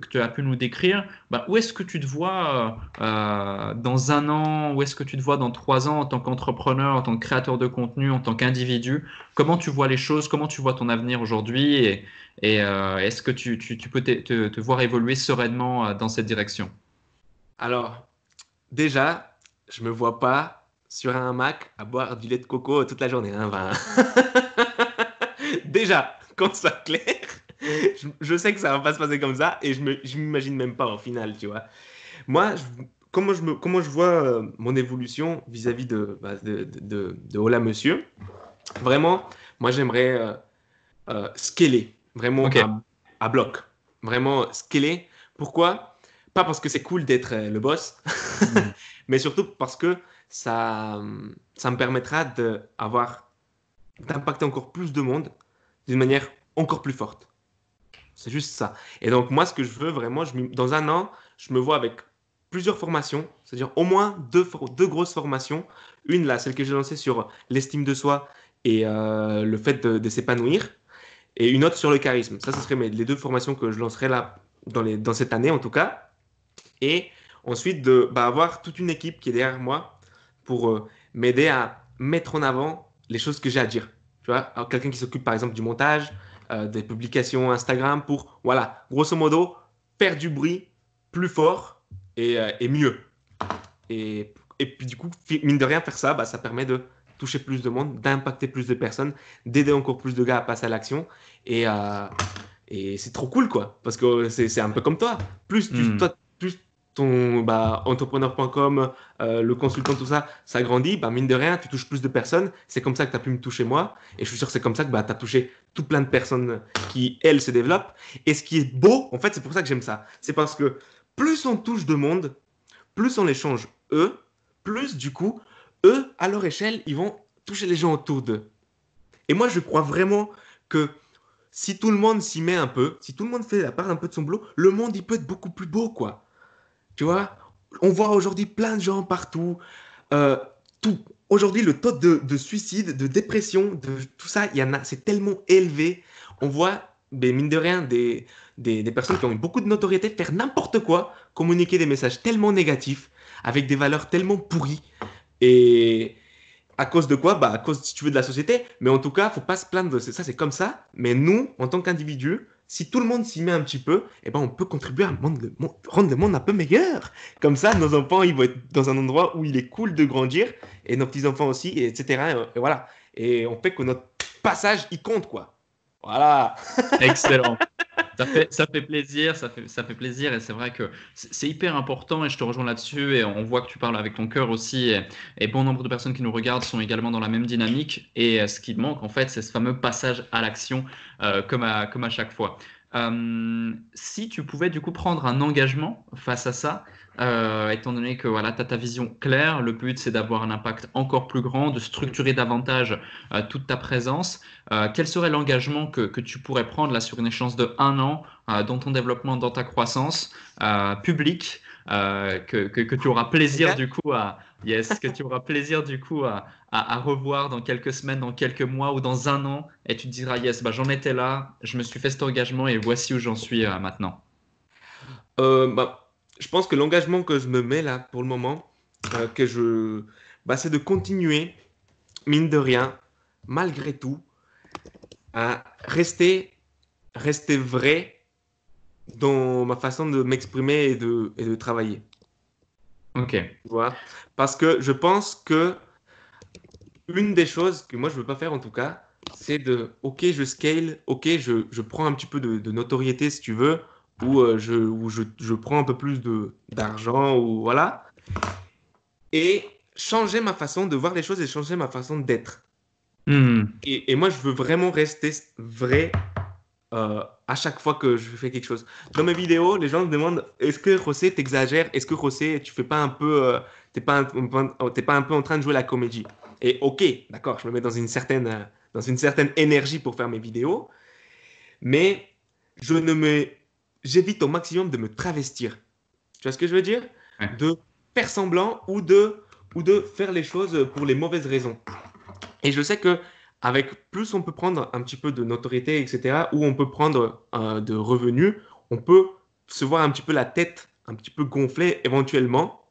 tu as pu nous décrire, bah, où est-ce que tu te vois dans un an, où est-ce que tu te vois dans 3 ans en tant qu'entrepreneur, en tant que créateur de contenu, en tant qu'individu? Comment tu vois les choses? Comment tu vois ton avenir aujourd'hui? Et est-ce que tu peux te voir évoluer sereinement dans cette direction? Alors, déjà, je me vois pas sur un Mac à boire du lait de coco toute la journée, hein, Déjà, qu'on soit clair, je sais que ça va pas se passer comme ça et je m'imagine même pas au final, tu vois. Moi, comment je vois mon évolution vis-à-vis de Hola Monsieur, vraiment, moi j'aimerais scaler, vraiment Ok. à bloc, vraiment scaler. Pourquoi? Pas parce que c'est cool d'être le boss, Hmm. mais surtout parce que ça, ça me permettra d'impacter encore plus de monde d'une manière encore plus forte. C'est juste ça. Et donc, moi, ce que je veux vraiment, dans un an, je me vois avec plusieurs formations, c'est-à-dire au moins deux grosses formations. Une, là, celle que j'ai lancée sur l'estime de soi et le fait de s'épanouir, et une autre sur le charisme. Ça, ce serait les deux formations que je lancerai là dans cette année, en tout cas. Et ensuite, avoir toute une équipe qui est derrière moi pour m'aider à mettre en avant les choses que j'ai à dire. Tu vois, alors, quelqu'un qui s'occupe par exemple du montage, des publications Instagram pour, voilà, grosso modo, faire du bruit plus fort et mieux. Et puis du coup, mine de rien, faire ça, ça permet de toucher plus de monde, d'impacter plus de personnes, d'aider encore plus de gars à passer à l'action. Et, euh, et c'est trop cool, quoi. Parce que c'est un peu comme toi. Hmm. Plus ton entrepreneur.com, le consultant, tout ça, ça grandit, mine de rien, tu touches plus de personnes. C'est comme ça que tu as pu me toucher moi. Et je suis sûr que c'est comme ça que tu as touché tout plein de personnes qui, elles, se développent. Et ce qui est beau, en fait, c'est pour ça que j'aime ça. C'est parce que plus on touche de monde, plus on les change eux, plus du coup, eux, à leur échelle, ils vont toucher les gens autour d'eux. Et moi, je crois vraiment que si tout le monde s'y met un peu, si tout le monde fait la part un peu de son boulot, le monde, il peut être beaucoup plus beau, quoi. Tu vois, on voit aujourd'hui plein de gens partout. euh, tout. Aujourd'hui, le taux de suicide, de dépression, de tout ça, il y en a, c'est tellement élevé. On voit, mine de rien, des personnes qui ont eu beaucoup de notoriété faire n'importe quoi, communiquer des messages tellement négatifs, avec des valeurs tellement pourries. Et, à cause de quoi? À cause, si tu veux, de la société. Mais en tout cas, faut pas se plaindre de ça, c'est comme ça. Mais nous, en tant qu'individus, si tout le monde s'y met un petit peu, on peut contribuer à rendre le monde un peu meilleur. Comme ça, nos enfants, ils vont être dans un endroit où il est cool de grandir, et nos petits-enfants aussi, et etc. Et voilà. Et on fait que notre passage, il compte, quoi. Voilà. Excellent. Ça fait plaisir, ça fait plaisir et c'est vrai que c'est hyper important et je te rejoins là-dessus et on voit que tu parles avec ton cœur aussi et bon nombre de personnes qui nous regardent sont également dans la même dynamique et ce qui manque en fait c'est ce fameux passage à l'action comme à chaque fois. Si tu pouvais du coup prendre un engagement face à ça, étant donné que voilà, tu as ta vision claire, le but c'est d'avoir un impact encore plus grand, de structurer davantage toute ta présence, quel serait l'engagement que tu pourrais prendre là sur une échéance de 1 an dans ton développement, dans ta croissance publique, que tu auras plaisir Ok. du coup à, yes, que tu auras plaisir du coup à revoir dans quelques semaines, dans quelques mois ou dans 1 an, et tu te diras, yes, bah, j'en étais là, je me suis fait cet engagement et voici où j'en suis maintenant. Je pense que l'engagement que je me mets là pour le moment, c'est de continuer, mine de rien, malgré tout, à rester vrai dans ma façon de m'exprimer et de travailler. Ok. Tu vois? Parce que je pense que une des choses que moi je veux pas faire en tout cas, c'est ok, je scale, ok, je prends un petit peu de notoriété si tu veux, ou je prends un peu plus d'argent, ou voilà, et changer ma façon de voir les choses et changer ma façon d'être. Hmm. Et moi je veux vraiment rester vrai à chaque fois que je fais quelque chose. Dans mes vidéos, les gens me demandent est-ce que José t'exagères? Est-ce que José, tu fais pas un peu, t'es pas un peu en train de jouer la comédie? Et ok, d'accord, je me mets dans une certaine énergie pour faire mes vidéos, mais je ne me, j'évite au maximum de me travestir. Tu vois ce que je veux dire? Ouais. De faire semblant ou de faire les choses pour les mauvaises raisons. Et je sais que avec plus on peut prendre un petit peu de notoriété, etc., ou on peut prendre de revenus, on peut se voir un petit peu la tête un petit peu gonflée éventuellement,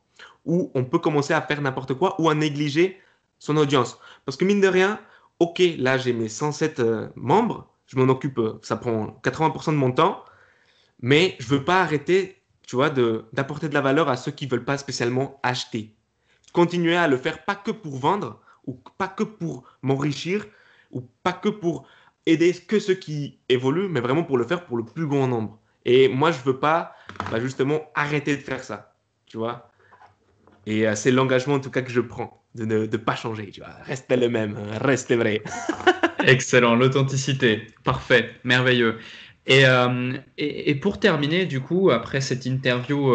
ou on peut commencer à faire n'importe quoi ou à négliger son audience. Parce que mine de rien, ok, là j'ai mes 107 membres, je m'en occupe, ça prend 80% de mon temps, mais je veux pas arrêter, tu vois, d'apporter de la valeur à ceux qui veulent pas spécialement acheter. Continuer à le faire pas que pour vendre ou pas que pour m'enrichir ou pas que pour aider que ceux qui évoluent, mais vraiment pour le faire pour le plus grand nombre. Et moi, je veux pas justement arrêter de faire ça, tu vois. Et c'est l'engagement en tout cas que je prends de ne pas changer, tu vois. Restez le même, hein, restez vrai. Excellent, l'authenticité. Parfait, merveilleux. Et pour terminer, du coup, après cette interview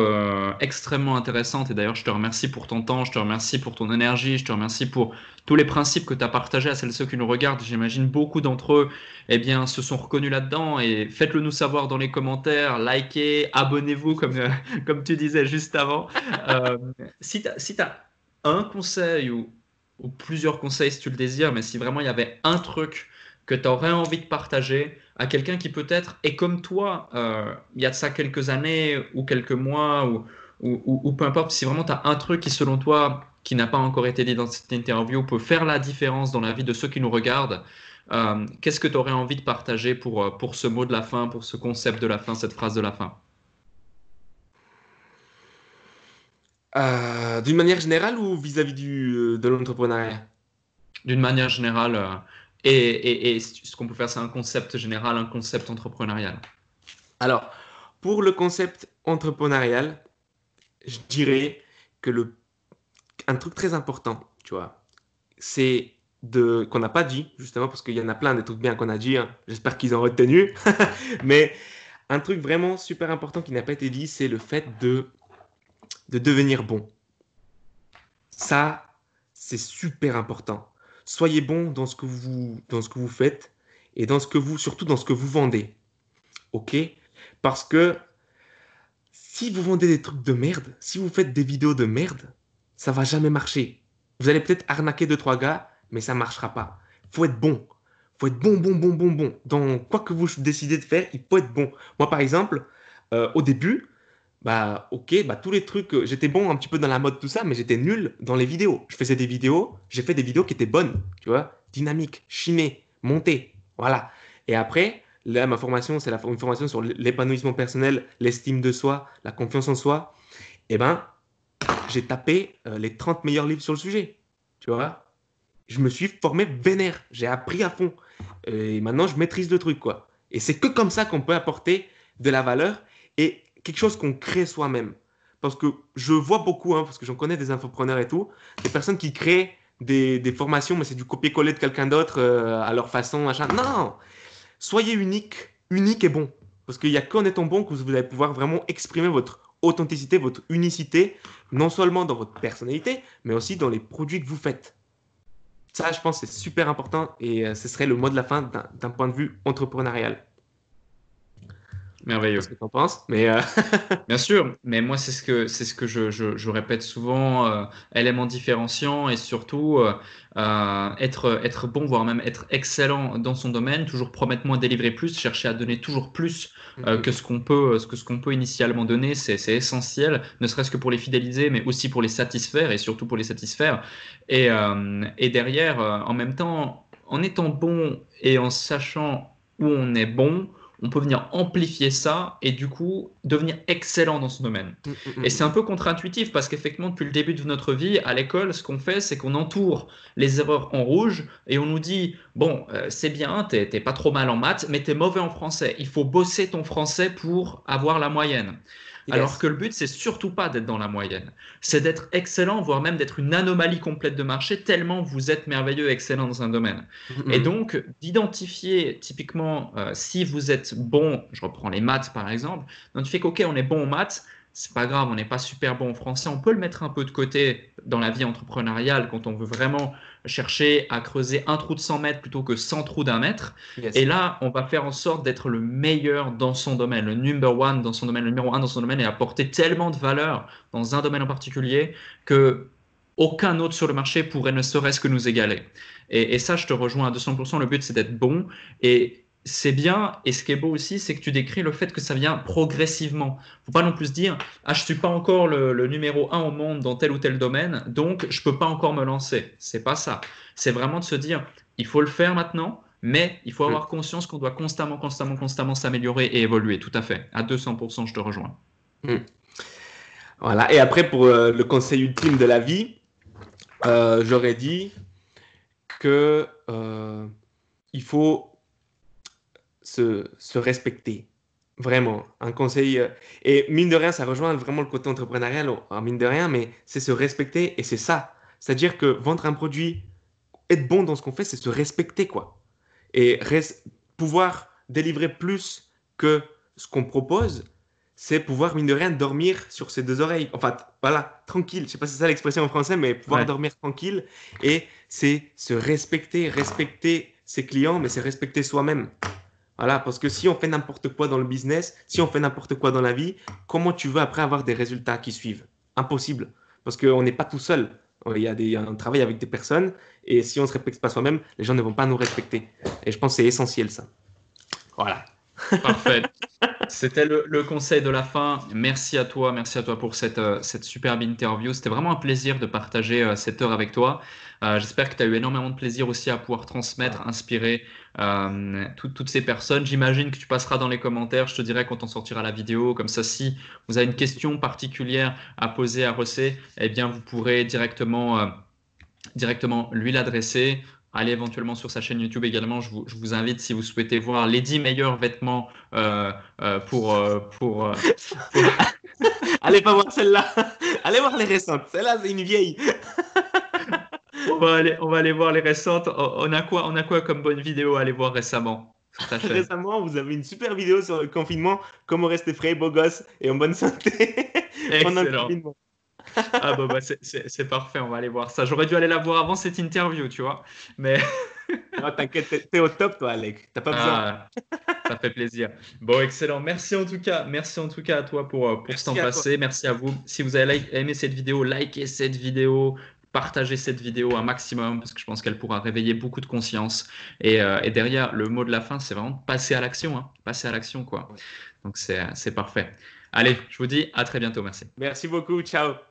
extrêmement intéressante, et d'ailleurs, je te remercie pour ton temps, je te remercie pour ton énergie, je te remercie pour tous les principes que tu as partagés à celles et ceux qui nous regardent. J'imagine beaucoup d'entre eux, eh bien, se sont reconnus là-dedans. Et faites-le nous savoir dans les commentaires, likez, abonnez-vous, comme, comme tu disais juste avant. Euh, si tu as un conseil ou plusieurs conseils si tu le désires, mais si vraiment il y avait un truc que tu aurais envie de partager à quelqu'un qui peut-être est comme toi il y a de ça quelques années ou quelques mois ou peu importe, si vraiment tu as un truc qui selon toi qui n'a pas encore été dit dans cette interview peut faire la différence dans la vie de ceux qui nous regardent, qu'est-ce que tu aurais envie de partager pour ce mot de la fin, pour ce concept de la fin, cette phrase de la fin? D'une manière générale ou vis-à-vis de l'entrepreneuriat? D'une manière générale, et ce qu'on peut faire, c'est un concept général, un concept entrepreneurial. Alors, pour le concept entrepreneurial, je dirais que un truc très important, tu vois, c'est qu'on n'a pas dit, justement, parce qu'il y en a plein des trucs bien qu'on a dit, hein. J'espère qu'ils ont retenu, mais un truc vraiment super important qui n'a pas été dit, c'est le fait de devenir bon. Ça, c'est super important. Soyez bon dans ce que vous faites et surtout dans ce que vous vendez, ok? Parce que si vous vendez des trucs de merde, si vous faites des vidéos de merde, ça va jamais marcher. Vous allez peut-être arnaquer deux, trois gars, mais ça marchera pas. Faut être bon. Faut être bon, bon, bon, bon, bon. Dans quoi que vous décidez de faire, il faut être bon. Moi, par exemple, au début, ok, tous les trucs, j'étais bon un petit peu dans la mode, tout ça, mais j'étais nul dans les vidéos. Je faisais des vidéos, j'ai fait des vidéos qui étaient bonnes, tu vois, dynamiques, chinées, montées, voilà. Et après, là, ma formation, c'est une formation sur l'épanouissement personnel, l'estime de soi, la confiance en soi. Eh ben, j'ai tapé les 30 meilleurs livres sur le sujet, tu vois. Je me suis formé vénère, j'ai appris à fond. Et maintenant, je maîtrise le truc, quoi. Et c'est que comme ça qu'on peut apporter de la valeur et quelque chose qu'on crée soi-même. Parce que je vois beaucoup, hein, parce que j'en connais des infopreneurs et tout, des personnes qui créent des formations, mais c'est du copier-coller de quelqu'un d'autre à leur façon, machin. Non! Soyez unique, unique et bon. Parce qu'il n'y a qu'en étant bon que vous allez pouvoir vraiment exprimer votre authenticité, votre unicité, non seulement dans votre personnalité, mais aussi dans les produits que vous faites. Ça, je pense, c'est super important et ce serait le mot de la fin d'un point de vue entrepreneurial. Merveilleux. Qu'est-ce que tu en penses? Mais Bien sûr, mais moi c'est ce que je répète souvent, élément différenciant et surtout être bon, voire même être excellent dans son domaine, toujours promettre moins, délivrer plus, chercher à donner toujours plus que ce qu'on peut initialement donner, c'est essentiel, ne serait-ce que pour les fidéliser, mais aussi pour les satisfaire et surtout pour les satisfaire. Et derrière, en même temps, en étant bon et en sachant où on est bon, on peut venir amplifier ça et du coup devenir excellent dans ce domaine. Et c'est un peu contre-intuitif parce qu'effectivement, depuis le début de notre vie, à l'école, ce qu'on fait, c'est qu'on entoure les erreurs en rouge et on nous dit, bon, c'est bien, t'es pas trop mal en maths, mais t'es mauvais en français. Il faut bosser ton français pour avoir la moyenne. Alors que le but, c'est surtout pas d'être dans la moyenne. C'est d'être excellent, voire même d'être une anomalie complète de marché, tellement vous êtes merveilleux et excellent dans un domaine. Et donc, d'identifier typiquement si vous êtes bon, je reprends les maths par exemple, d'identifier qu'ok, on est bon en maths, c'est pas grave, on n'est pas super bon en français, on peut le mettre un peu de côté dans la vie entrepreneuriale quand on veut vraiment chercher à creuser un trou de 100 mètres plutôt que 100 trous d'un mètre. Et là, on va faire en sorte d'être le meilleur dans son domaine, le number one dans son domaine, le numéro un dans son domaine et apporter tellement de valeur dans un domaine en particulier que aucun autre sur le marché pourrait ne serait-ce que nous égaler. Et ça, je te rejoins à 200%. Le but, c'est d'être bon. Et c'est bien. Et ce qui est beau aussi, c'est que tu décris le fait que ça vient progressivement. Faut pas non plus se dire, ah, je suis pas encore le numéro un au monde dans tel ou tel domaine, donc je peux pas encore me lancer. C'est pas ça. C'est vraiment de se dire, il faut le faire maintenant, mais il faut avoir conscience qu'on doit constamment s'améliorer et évoluer. Tout à fait. À 200%, je te rejoins. Voilà. Et après, pour le conseil ultime de la vie, j'aurais dit que il faut se respecter. Vraiment, un conseil. Et mine de rien, ça rejoint vraiment le côté entrepreneurial, mine de rien, mais c'est se respecter et c'est ça. C'est-à-dire que vendre un produit, être bon dans ce qu'on fait, c'est se respecter, quoi. Et pouvoir délivrer plus que ce qu'on propose, c'est pouvoir, mine de rien, dormir sur ses deux oreilles. Enfin, voilà, tranquille. Je sais pas si c'est ça l'expression en français, mais pouvoir dormir tranquille. Et c'est se respecter, respecter ses clients, mais c'est respecter soi-même. Voilà, parce que si on fait n'importe quoi dans le business, si on fait n'importe quoi dans la vie, comment tu veux après avoir des résultats qui suivent? Impossible. Parce qu'on n'est pas tout seul. On travaille avec des personnes et si on ne se respecte pas soi-même, les gens ne vont pas nous respecter. Et je pense que c'est essentiel ça. Voilà. Parfait. C'était le conseil de la fin. Merci à toi pour cette superbe interview. C'était vraiment un plaisir de partager cette heure avec toi. J'espère que tu as eu énormément de plaisir aussi à pouvoir transmettre, inspirer toutes ces personnes. J'imagine que tu passeras dans les commentaires. Je te dirai quand on sortira la vidéo. Comme ça, si vous avez une question particulière à poser à Rossé, eh bien, vous pourrez directement lui l'adresser. Allez éventuellement sur sa chaîne YouTube également. Je vous invite, si vous souhaitez voir les 10 meilleurs vêtements pour Allez pas voir celle-là. Allez voir les récentes. Celle-là, c'est une vieille. On va aller voir les récentes. On a quoi comme bonne vidéo à aller voir récemment sur ta chaîne? Récemment, vous avez une super vidéo sur le confinement, comment rester frais, beau gosse et en bonne santé pendant le confinement. Ah bah c'est parfait, on va aller voir ça. J'aurais dû aller la voir avant cette interview, tu vois. Mais non, t'inquiète, t'es au top toi, Alec. T'as pas besoin. Ça fait plaisir. Bon, excellent. Merci en tout cas à toi pour ce temps passé. Merci à vous. Si vous avez aimé cette vidéo, likez cette vidéo, partagez cette vidéo un maximum parce que je pense qu'elle pourra réveiller beaucoup de conscience. Et derrière, le mot de la fin, c'est vraiment passer à l'action, hein. Passer à l'action, quoi. Donc c'est parfait. Allez, je vous dis à très bientôt. Merci. Merci beaucoup. Ciao.